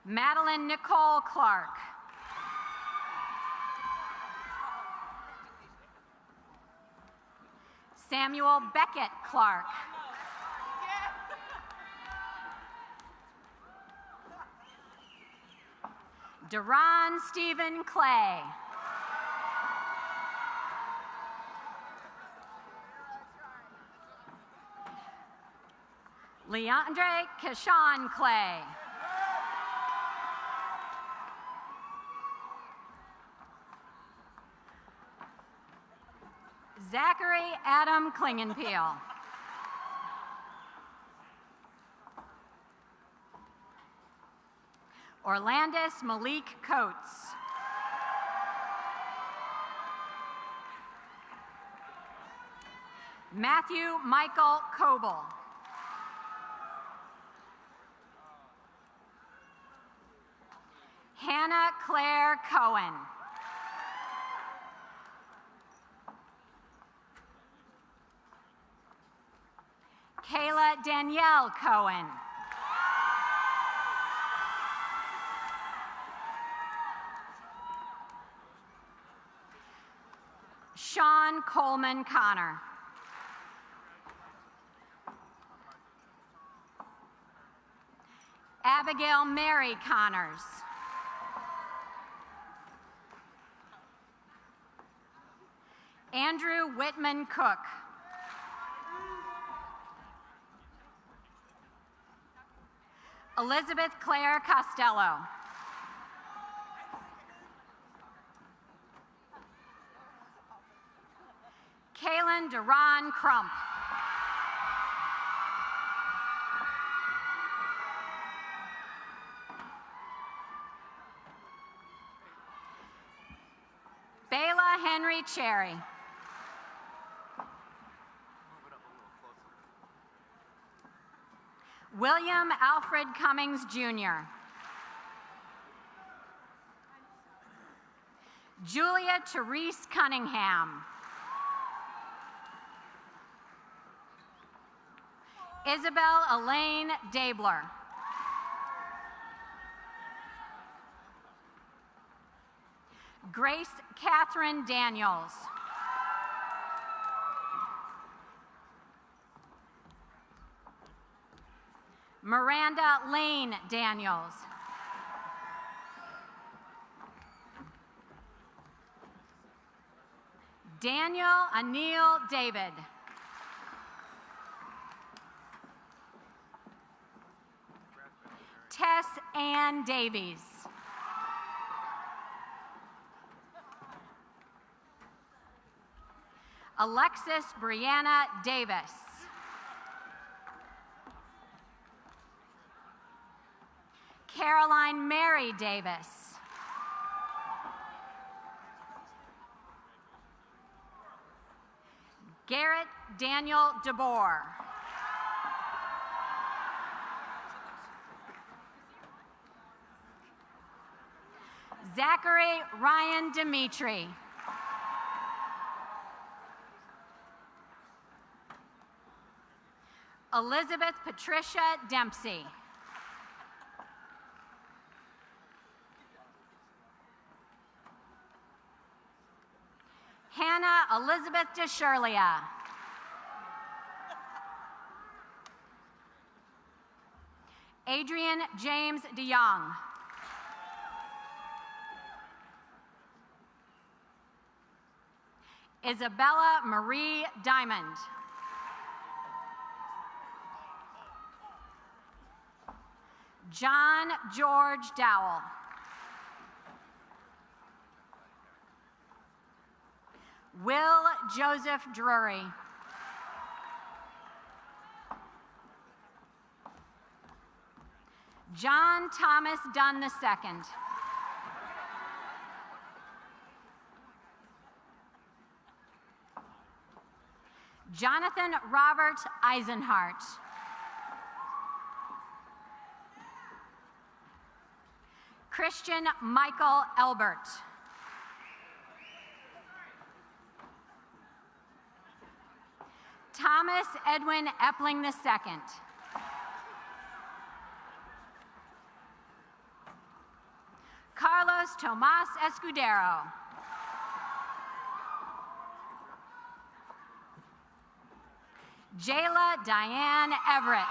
Madeline Nicole Clark. Samuel Beckett Clark. Deron Stephen Clay. Leandre Kashawn Clay. Zachary Adam Klingenpeel. Orlandis Malik Coates. Matthew Michael Coble. Hannah Claire Cohen. Kayla Danielle Cohen. Sean Coleman Connor. Abigail Mary Connors. Andrew Whitman Cook. Elizabeth Claire Costello. Kaylin Duran Crump. Bayla Henry Cherry. William Alfred Cummings, Jr. Julia Therese Cunningham. Isabel Elaine Dabler. Grace Catherine Daniels. Miranda Lane Daniels. Daniel Anil David. Tess Ann Davies. Alexis Brianna Davis. Caroline Mary Davis. Garrett Daniel DeBoer. Zachary Ryan Dimitri. Elizabeth Patricia Dempsey. Hannah Elizabeth DeShirlia. Adrian James DeYoung. Isabella Marie Diamond. John George Dowell. Will Joseph Drury. John Thomas Dunn II. Jonathan Robert Eisenhart. Christian Michael Elbert. Thomas Edwin Epling II. Carlos Tomas Escudero. Jayla Diane Everett.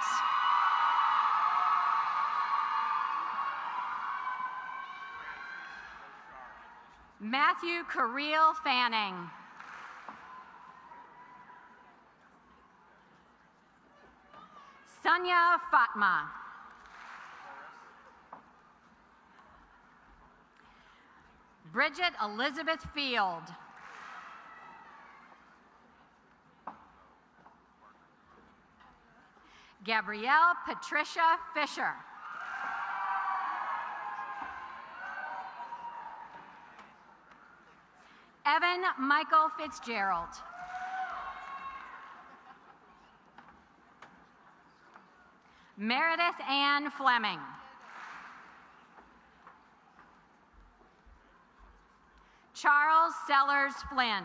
Matthew Careel Fanning. Sonia Fatma. Bridget Elizabeth Field. Gabrielle Patricia Fisher. Evan Michael Fitzgerald. Meredith Ann Fleming. Charles Sellers Flynn.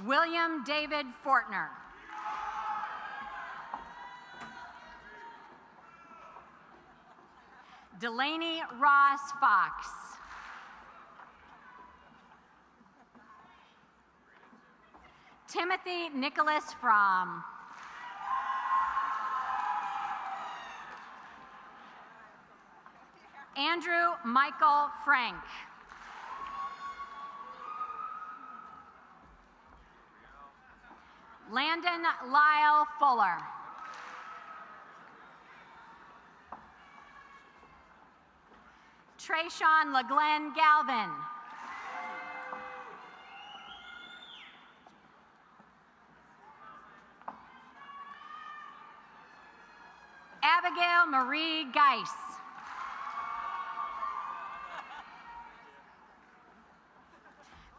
William David Fortner. Delaney Ross Fox. Timothy Nicholas Fromm. Andrew Michael Frank. Landon Lyle Fuller. Trayshawn LeGlenn Galvin. Abigail Marie Geis.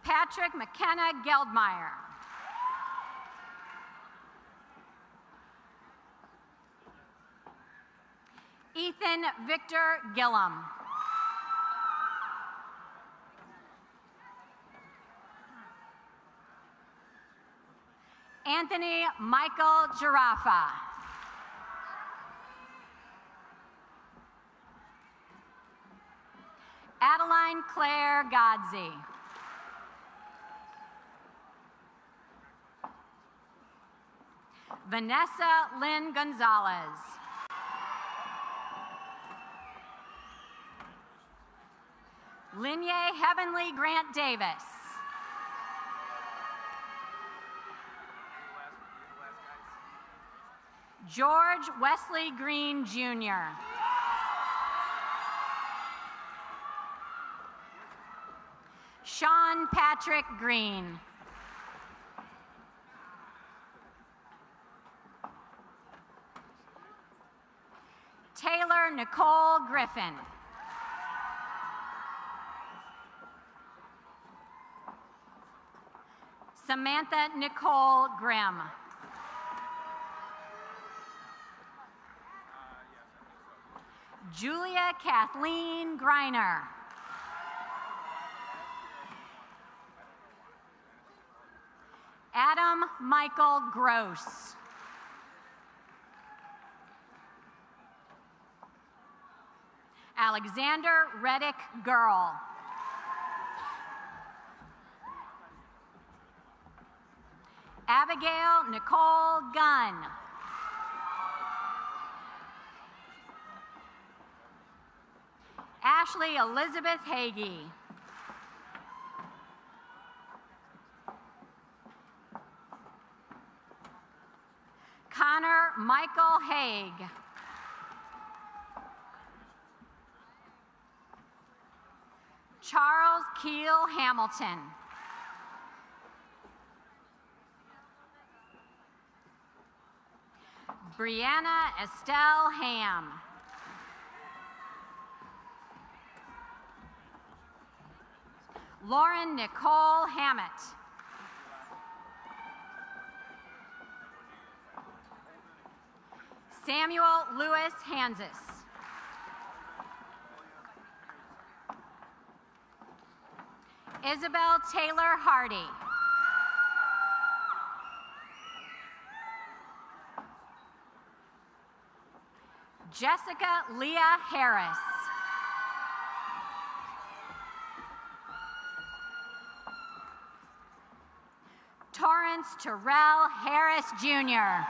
Patrick McKenna Geldmeyer. Ethan Victor Gillum. Anthony Michael Giraffa. Adeline Claire Godsey. Vanessa Lynn Gonzalez. Linye Heavenly Grant Davis. George Wesley Green, Jr. Sean Patrick Green. Taylor Nicole Griffin. Samantha Nicole Grimm. Julia Kathleen Greiner. Adam Michael Gross. Alexander Reddick Girl. Abigail Nicole Gunn. Ashley Elizabeth Hagee. Connor Michael Haig. Charles Keel Hamilton. Brianna Estelle Ham. Lauren Nicole Hammett. Samuel Lewis Hansis. Isabel Taylor Hardy. Jessica Leah Harris. Torrance Terrell Harris, Jr.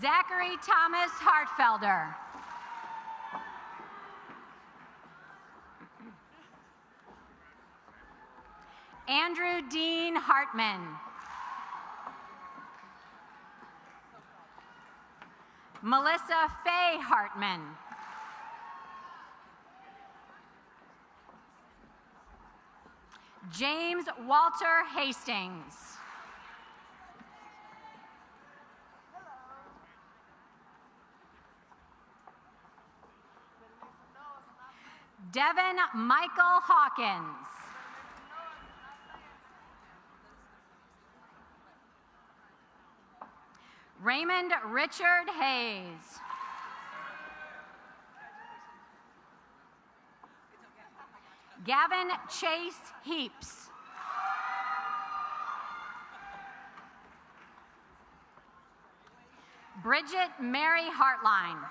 Zachary Thomas Hartfelder. Andrew Dean Hartman. Melissa Faye Hartman. James Walter Hastings. Devin Michael Hawkins. Raymond Richard Hayes. Gavin Chase Heaps. Bridget Mary Hartline.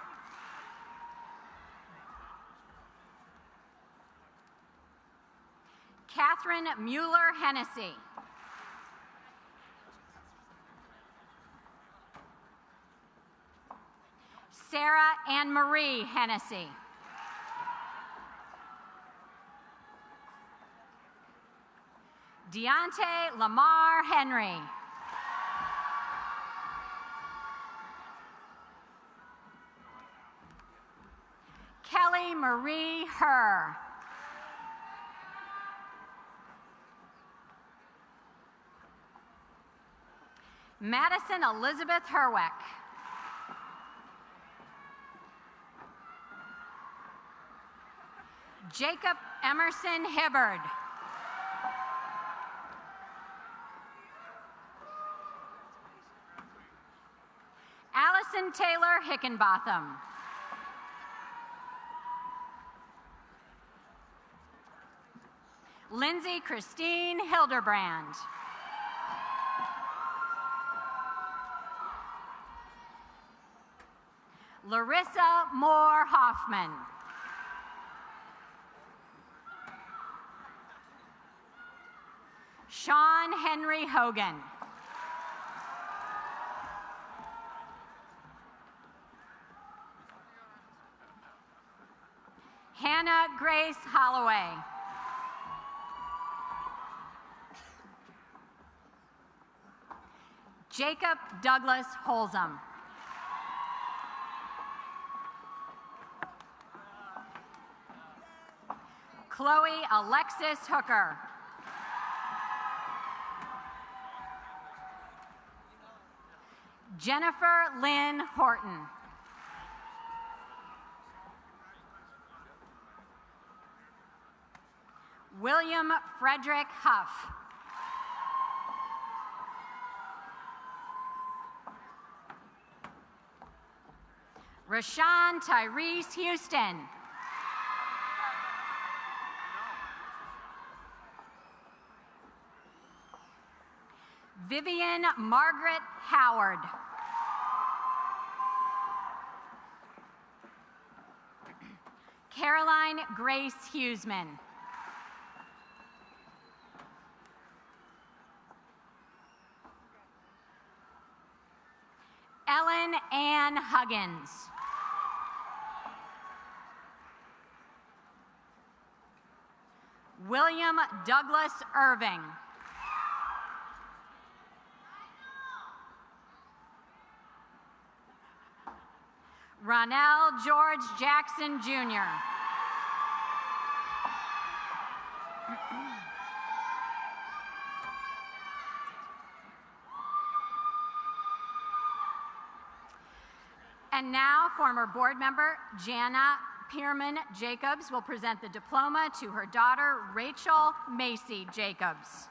Catherine Mueller Hennessy. Sarah Ann Marie Hennessy. Deontay Lamar Henry. Kelly Marie Herr. Madison Elizabeth Herwick. Jacob Emerson Hibbard. Allison Taylor Hickenbotham. Lindsay Christine Hildebrand. Larissa Moore Hoffman. Sean Henry Hogan. Hannah Grace Holloway. Jacob Douglas Holzum. Chloe Alexis Hooker. Jennifer Lynn Horton. William Frederick Huff. Rashawn Tyrese Houston. Vivian Margaret Howard. Caroline Grace Huseman. Ellen Ann Huggins. William Douglas Irving. Ronell George Jackson, Jr. And now, former board member Jana Pierman Jacobs will present the diploma to her daughter, Rachel Macy Jacobs.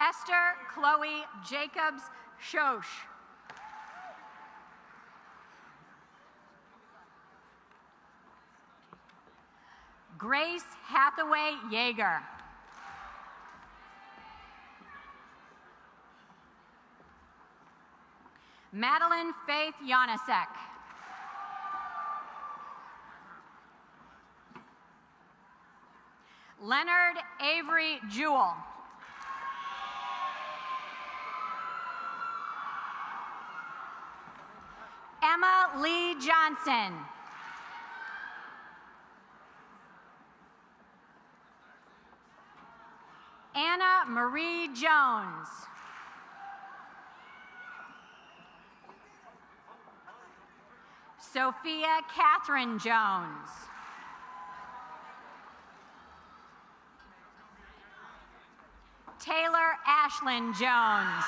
Esther Chloe Jacobs Shosh. Grace Hathaway Yeager. Madeline Faith Yanasek. Leonard Avery Jewell. Emma Lee Johnson. Anna Marie Jones. Sophia Catherine Jones. Taylor Ashlyn Jones.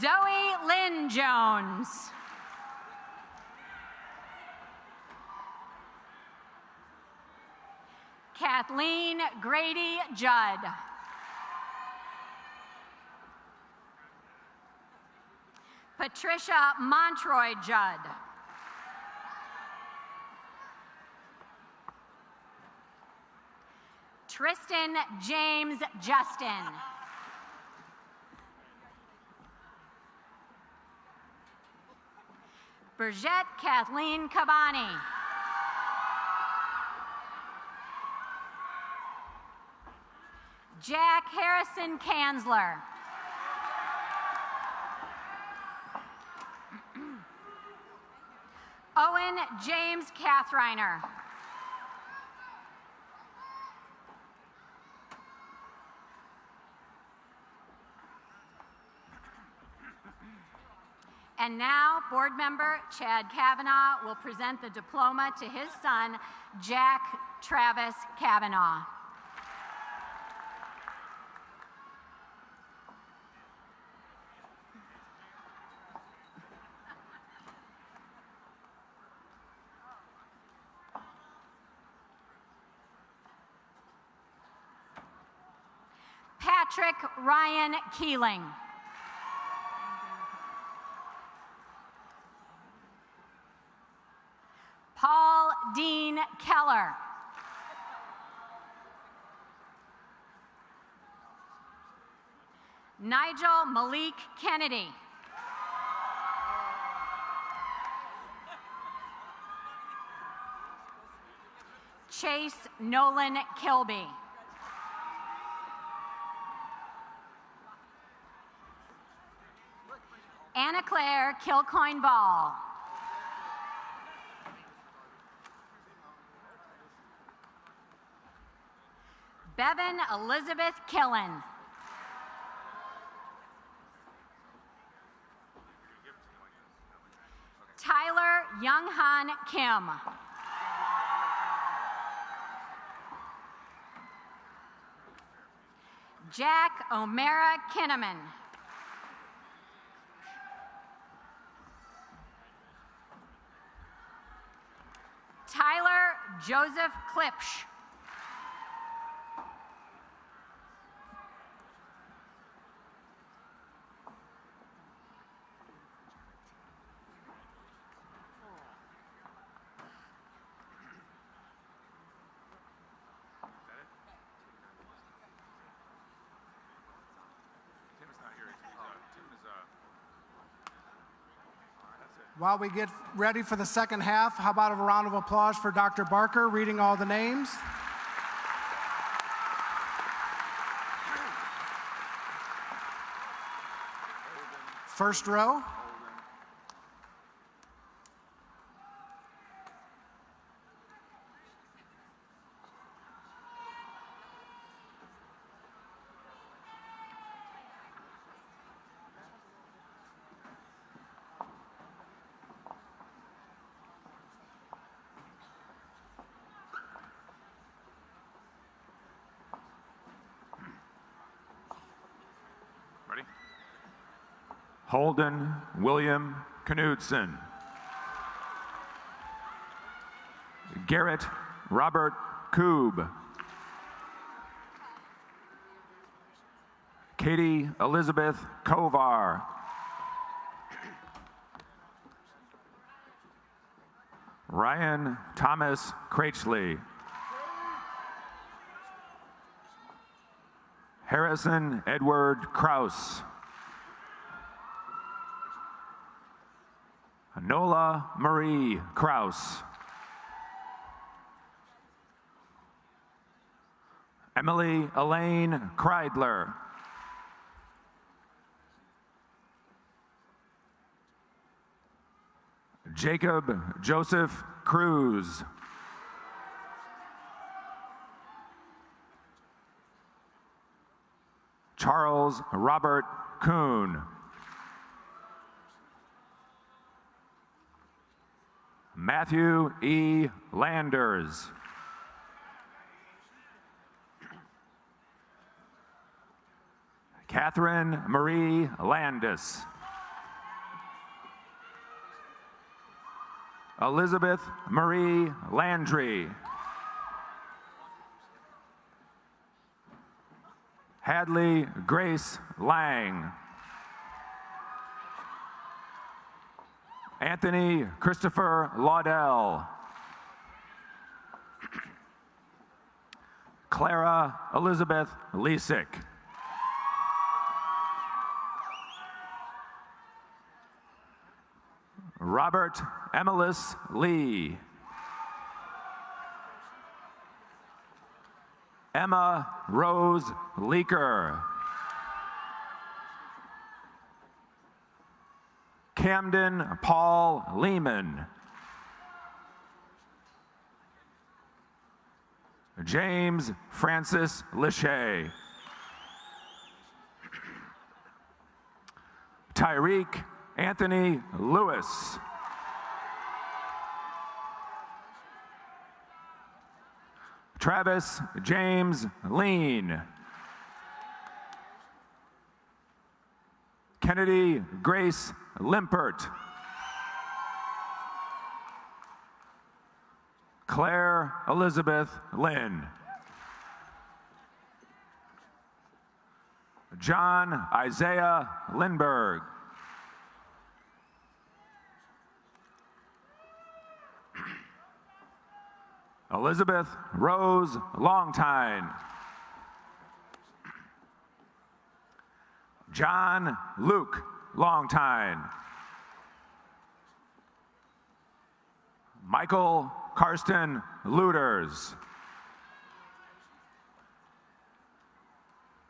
Zoe Lynn Jones. Kathleen Grady Judd. Patricia Montroy Judd. Tristan James Justin. Bridget Kathleen Cabani. Jack Harrison Kanzler. Owen James Kathreiner. And now, board member Chad Kavanaugh will present the diploma to his son, Jack Travis Kavanaugh. Patrick Ryan Keeling. Paul Dean Keller. Nigel Malik Kennedy. Chase Nolan Kilby. Anna Claire Kilcoyne Ball. Bevan Elizabeth Killen. Tyler Younghan Kim. Jack O'Mara Kinnaman. Tyler Joseph Klipsch. While we get ready for the second half, how about a round of applause for Dr. Barker reading all the names? First row. Holden William Knudsen. Garrett Robert Koob. Katie Elizabeth Kovar. Ryan Thomas Cratchley. Harrison Edward Kraus. Nola Marie Kraus. Emily Elaine Kreidler. Jacob Joseph Cruz. Charles Robert Kuhn. Matthew E. Landers. Catherine Marie Landis. Elizabeth Marie Landry. Hadley Grace Lang. Anthony Christopher Laudell. Clara Elizabeth Lesick. Robert Emilis Lee. Emma Rose Leaker. Camden Paul Lehman. James Francis Lachey. Tyreek Anthony Lewis. Travis James Lean. Kennedy Grace Limpert. Claire Elizabeth Lynn. John Isaiah Lindberg. Elizabeth Rose Longtine. John Luke Longtine. Michael Karsten Luders.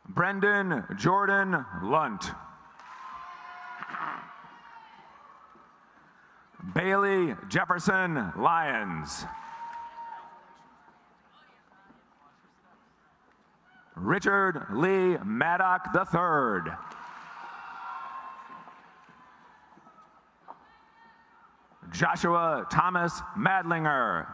Brendan Jordan Lunt. Bailey Jefferson Lyons. Richard Lee Maddock III. Joshua Thomas Madlinger.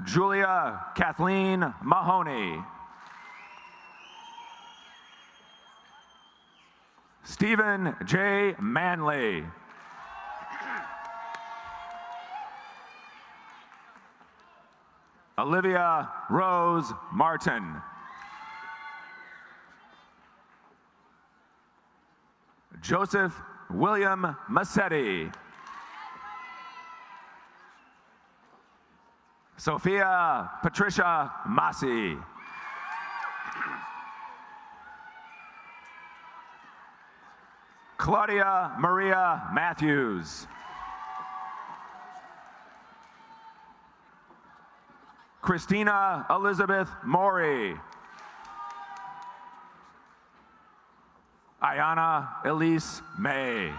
Julia Kathleen Mahoney. Stephen J. Manley. Olivia Rose Martin. Joseph William Massetti. Sophia Patricia Massey. Claudia Maria Matthews. Christina Elizabeth Morey. Ayana Elise May.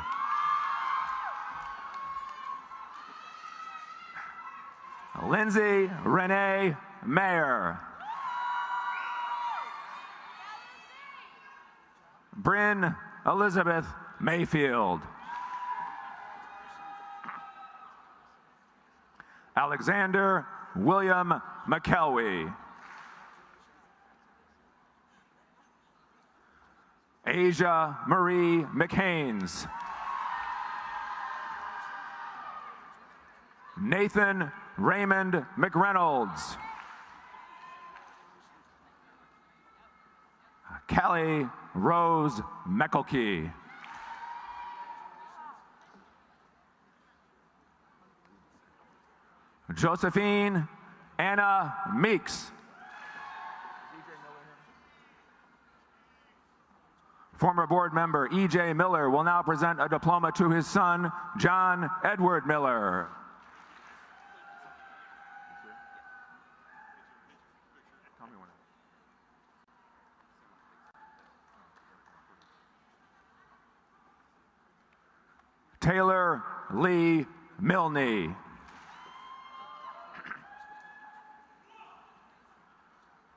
Lindsay Renee Mayer. Bryn Elizabeth Mayfield. Alexander William McKelwey. Asia Marie McHaines. Nathan Raymond McReynolds. Callie Rose Meckelkey. Josephine Anna Meeks. Former board member E.J. Miller will now present a diploma to his son, John Edward Miller. Taylor Lee Milne.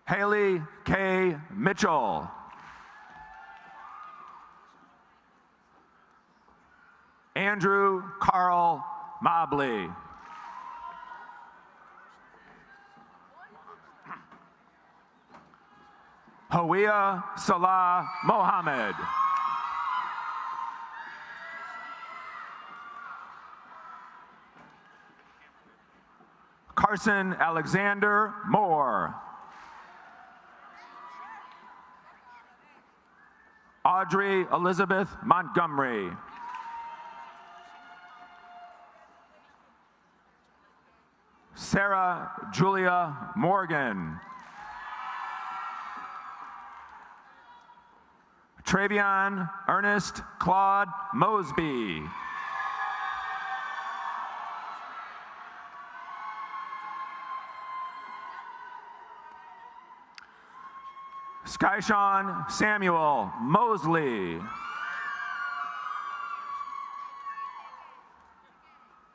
Haley K. Mitchell. Andrew Carl Mobley. Hawia Salah Mohammed. Carson Alexander Moore. Audrey Elizabeth Montgomery. Sarah Julia Morgan. Travion Ernest Claude Mosby. Skyshawn Samuel Mosley.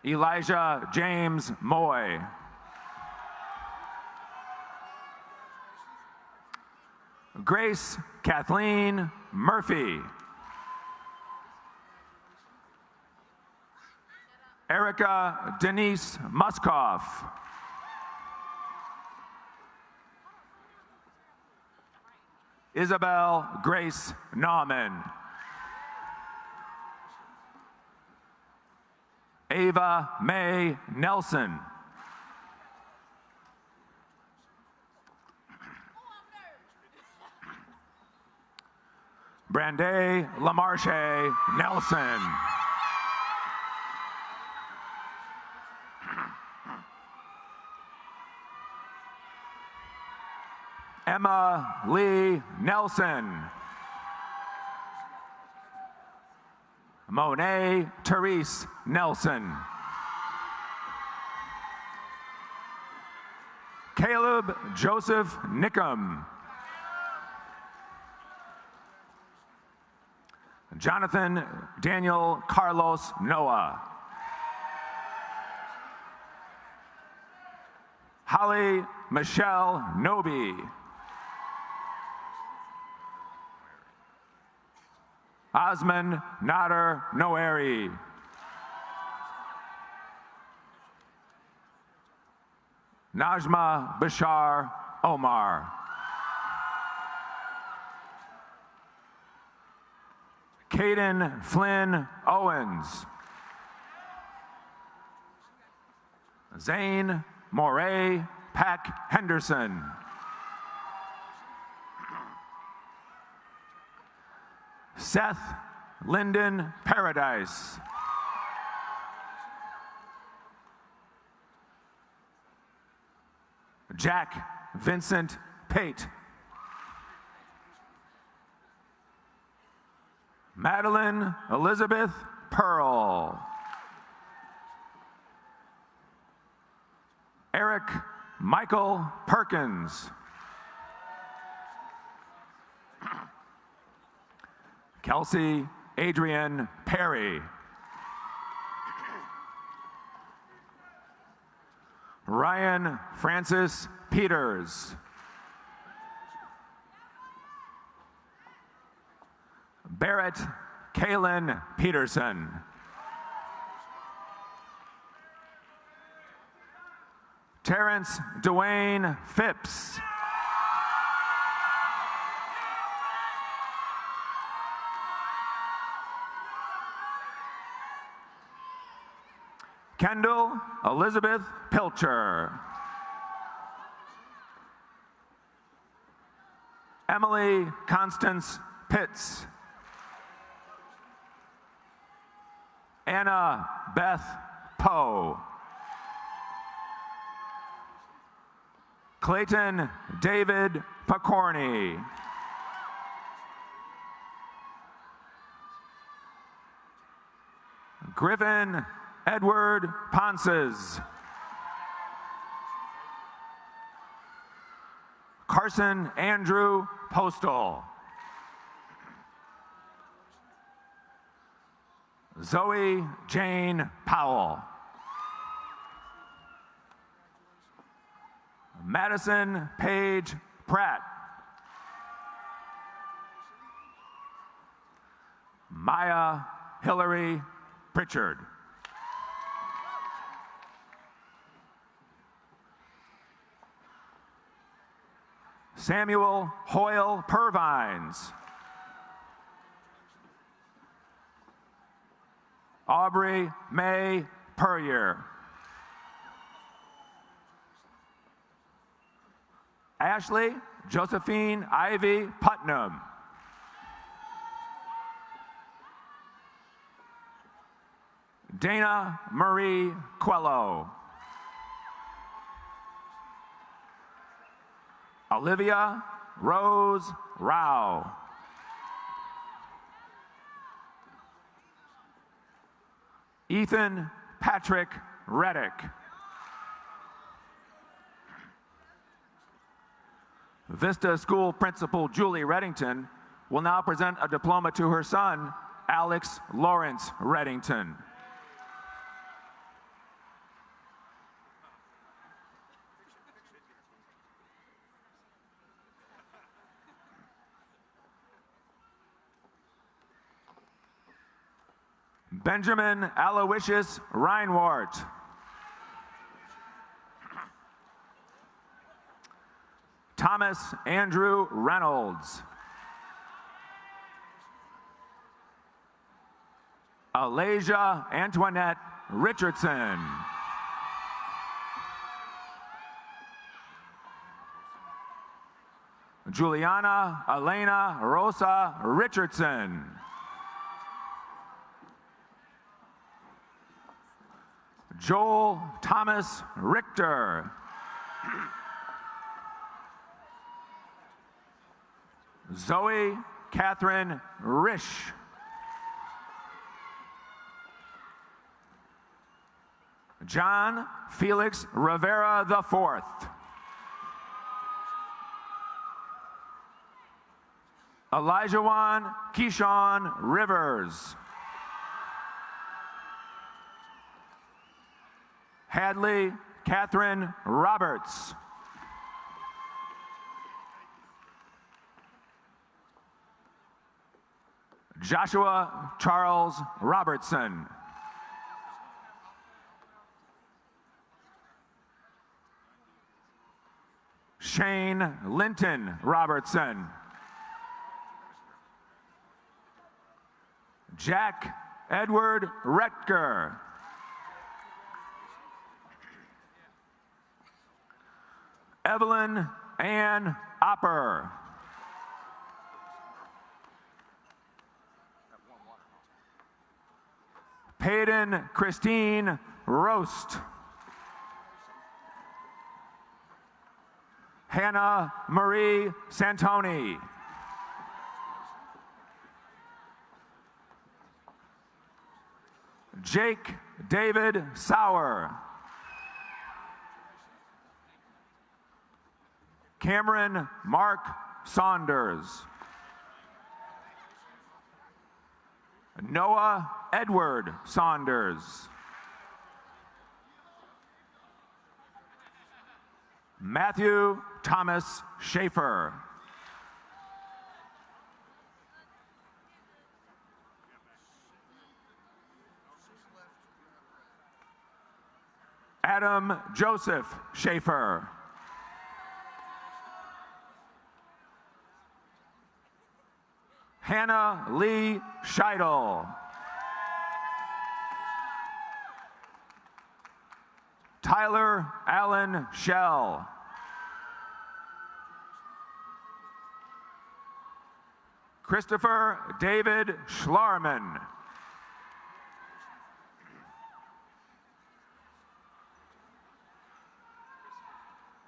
Elijah James Moy. Grace Kathleen Murphy. Erica Denise Muskoff. Isabel Grace Nauman. Ava Mae Nelson. Brande Lamarche Nelson. Emma Lee Nelson. Monet Therese Nelson. Caleb Joseph Nickum. Jonathan Daniel Carlos Noah. Holly Michelle Noby. Osman Nader Noeri. Najma Bashar Omar. Caden Flynn Owens. Zane Moray Pack Henderson. Seth Lyndon Paradise. Jack Vincent Pate. Madeline Elizabeth Pearl. Eric Michael Perkins. Kelsey Adrian Perry. Ryan Francis Peters. Barrett Kaylin Peterson. Terrence Dwayne Phipps. Kendall Elizabeth Pilcher. Emily Constance Pitts. Anna Beth Poe. Clayton David Picorni. Griffin Edward Ponces. Carson Andrew Postal. Zoe Jane Powell. Madison Paige Pratt. Maya Hillary Pritchard. Samuel Hoyle Purvines. Aubrey May Puryear. Ashley Josephine Ivy Putnam. Dana Marie Quello. Olivia Rose Rao. Ethan Patrick Reddick. Vista School Principal Julie Reddington will now present a diploma to her son, Alex Lawrence Reddington. Benjamin Aloysius Reinwart. Thomas Andrew Reynolds. Alasia Antoinette Richardson. Juliana Elena Rosa Richardson. Joel Thomas Richter. Zoe Catherine Risch. John Felix Rivera IV. Elijahwan Keyshawn Rivers. Hadley Catherine Roberts. Joshua Charles Robertson. Shane Linton Robertson. Jack Edward Retker. Evelyn Ann Opper. Peyton Christine Roast. Hannah Marie Santoni. Jake David Sauer. Cameron Mark Saunders. Noah Edward Saunders. Matthew Thomas Schaefer. Adam Joseph Schaefer. Hannah Lee Scheidel. Tyler Allen Shell. Christopher David Schlarman.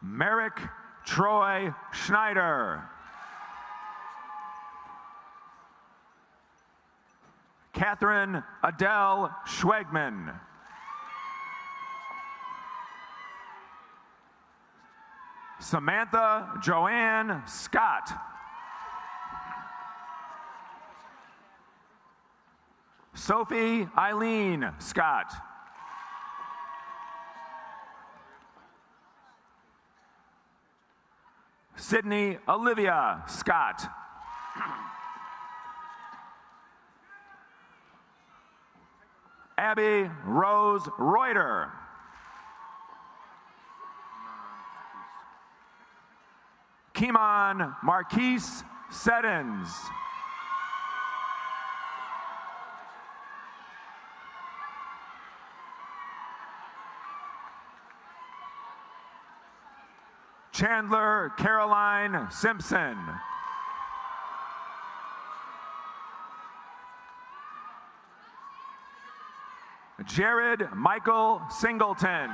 Merrick Troy Schneider. Catherine Adele Schwegman. Samantha Joanne Scott. Sophie Eileen Scott. Sydney Olivia Scott. Abby Rose Reuter. Kimon Marquise Seddens. Chandler Caroline Simpson. Jared Michael Singleton.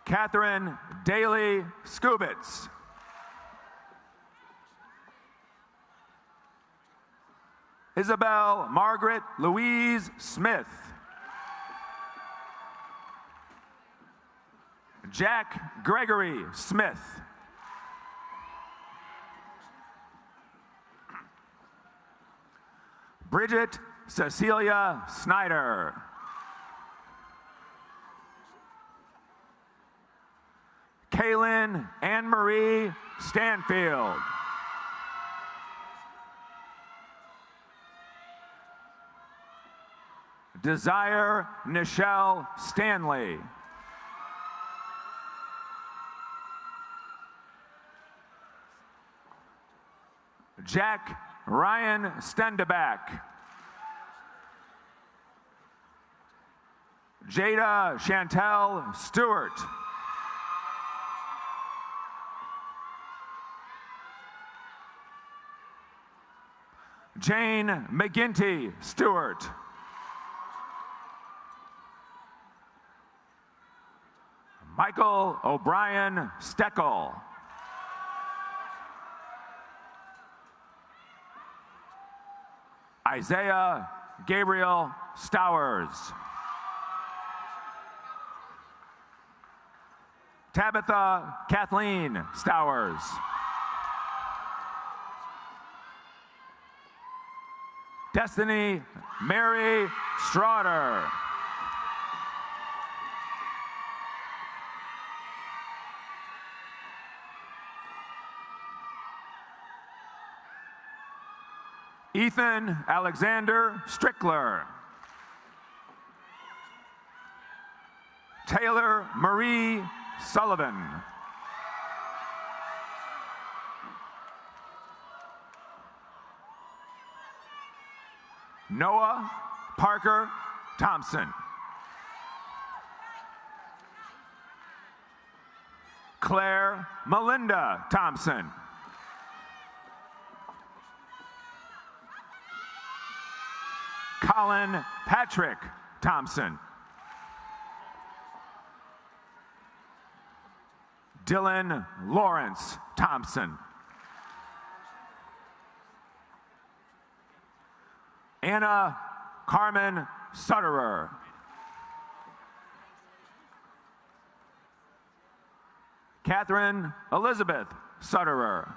Catherine Daly Skubitz. Isabel Margaret Louise Smith. Jack Gregory Smith. Bridget Cecilia Snyder. Kaylin Anne-Marie Stanfield. Desire Nichelle Stanley. Jack Ryan Stendeback. Jada Chantel Stewart. Jane McGinty Stewart. Michael O'Brien Steckel. Isaiah Gabriel Stowers. Tabitha Kathleen Stowers. Destiny Mary Straughter. Ethan Alexander Strickler. Taylor Marie Sullivan. Noah Parker Thompson. Claire Melinda Thompson. Colin Patrick Thompson. Dylan Lawrence Thompson. Anna Carmen Sutterer. Catherine Elizabeth Sutterer.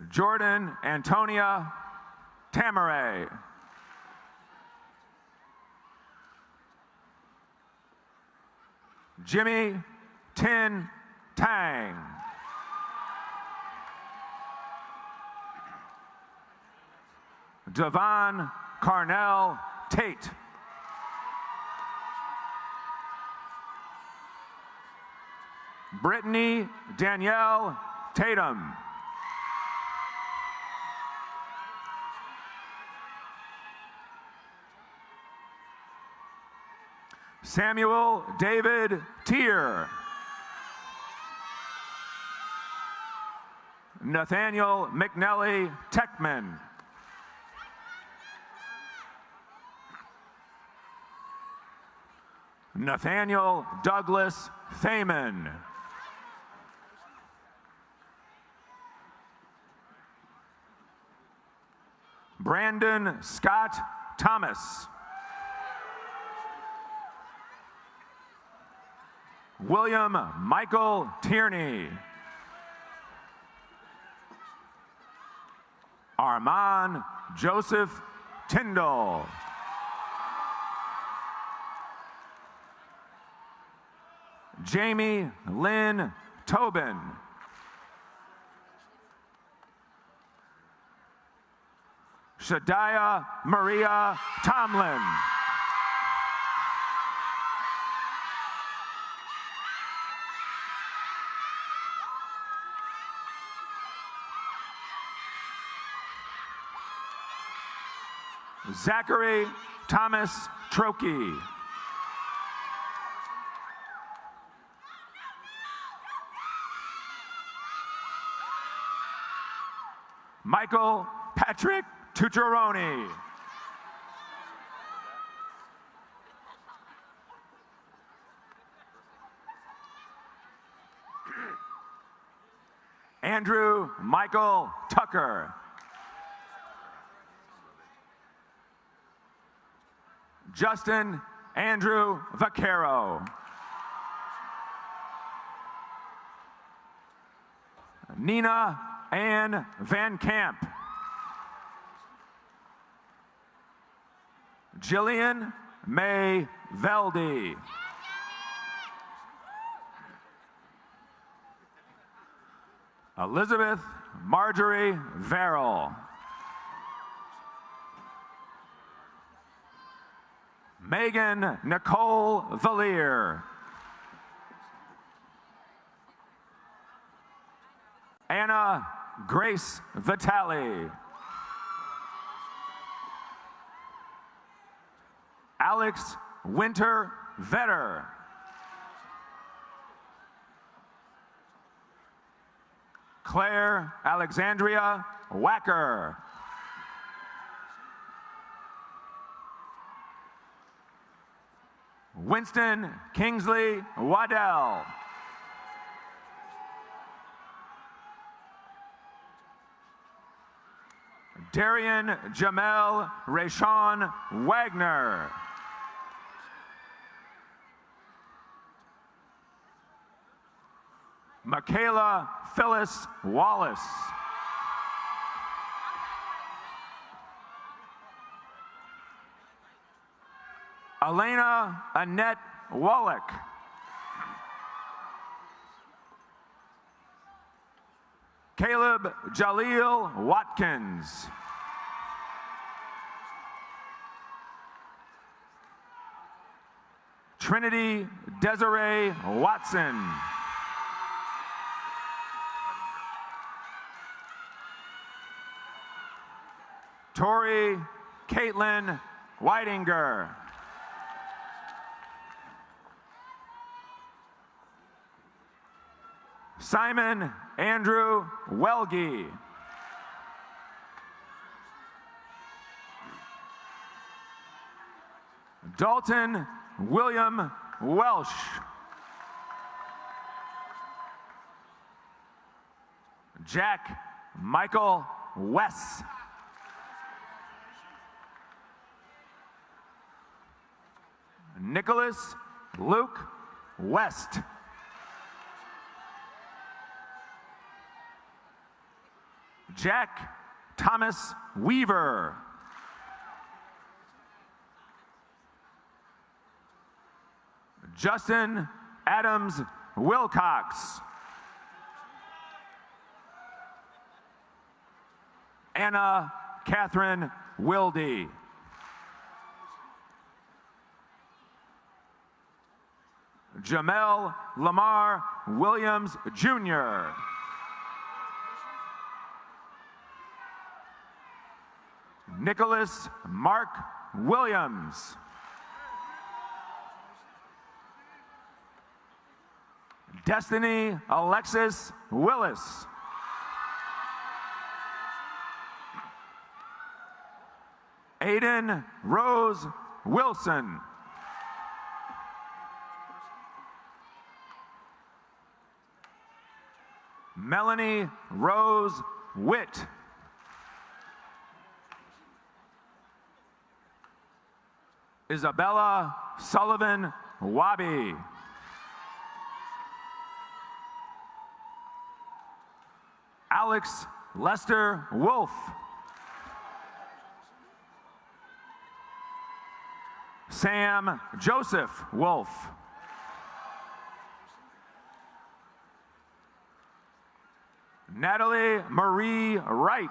Jordan Antonia Tamaray. Jimmy Tin Tang. Devon Carnell Tate. Brittany Danielle Tatum. Samuel David Tier. Nathaniel McNelly Techman. Nathaniel Douglas Thaman. Brandon Scott Thomas. William Michael Tierney. Armand Joseph Tyndall. Jamie Lynn Tobin. Shadiah Maria Tomlin. Zachary Thomas Trokey. Michael Patrick Tucciaroni. Andrew Michael Tucker. Justin Andrew Vaquero. Nina Ann Van Camp. Jillian May Veldy. Elizabeth Marjorie Verrill. Megan Nicole Valier. Anna Grace Vitale. Alex Winter Vetter. Claire Alexandria Wacker. Winston Kingsley Waddell. Darian Jamel Rashawn Wagner. Michaela Phyllis Wallace. Elena Annette Wallach. Caleb Jaleel Watkins. Trinity Desiree Watson. Tori Caitlin Whitinger. Simon Andrew Welge. Dalton William Welsh. Jack Michael Wess. Nicholas Luke West. Jack Thomas Weaver. Justin Adams Wilcox. Anna Catherine Wilde. Jamel Lamar Williams Jr. Nicholas Mark Williams. Destiny Alexis Willis. Aiden Rose Wilson. Melanie Rose Witt. Isabella Sullivan Wabi. Alex Lester Wolf. Sam Joseph Wolf. Natalie Marie Wright.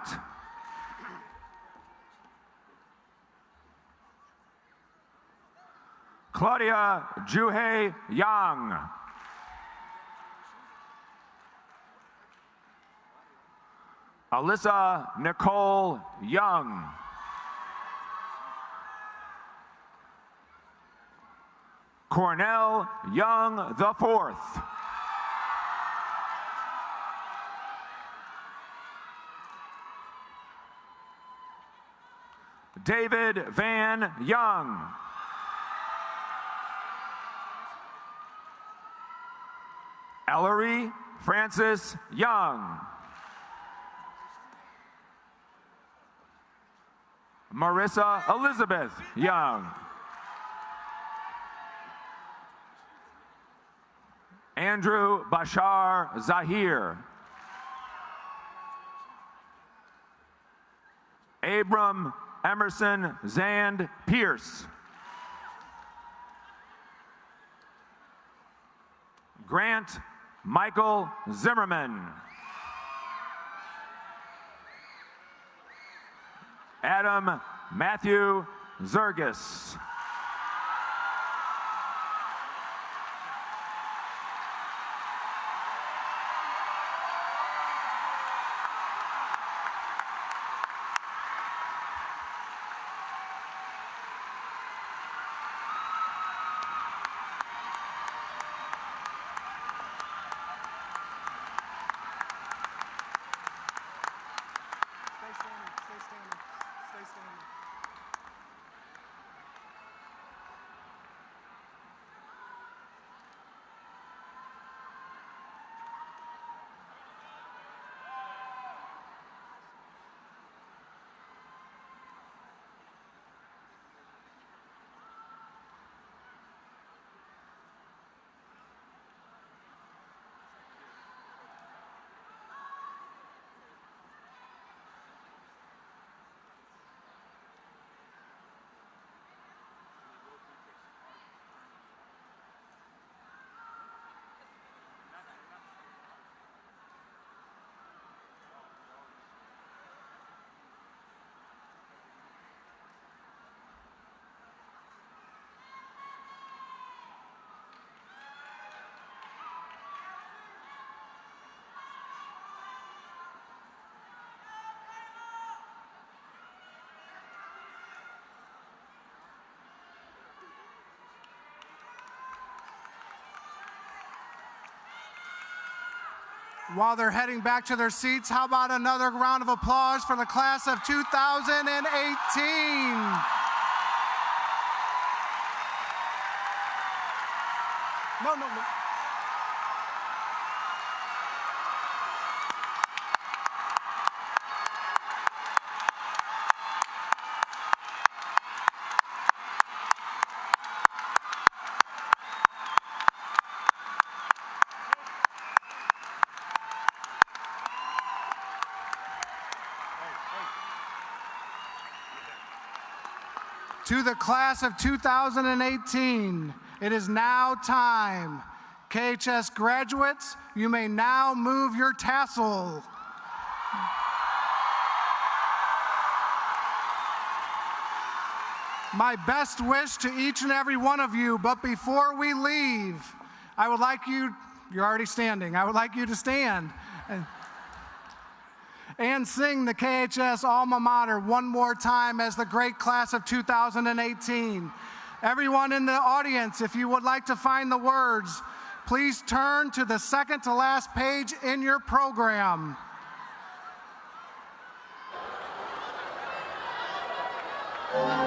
Claudia Juhei Yang. Alyssa Nicole Young. Cornell Young IV. David Van Young. Ellery Francis Young. Marissa Elizabeth Young. Andrew Bashar Zahir. Abram Emerson Zand Pierce. Grant Michael Zimmerman. Adam Matthew Zergis. Everybody stand. While they're heading back to their seats, how about another round of applause for the class of 2018? No. To the class of 2018, it is now time. KHS graduates, you may now move your tassel. My best wish to each and every one of you, but before we leave, I would like you, you're already standing, I would like you to stand and sing the KHS alma mater one more time as the great class of 2018. Everyone in the audience, if you would like to find the words, please turn to the second to last page in your program. Thank you.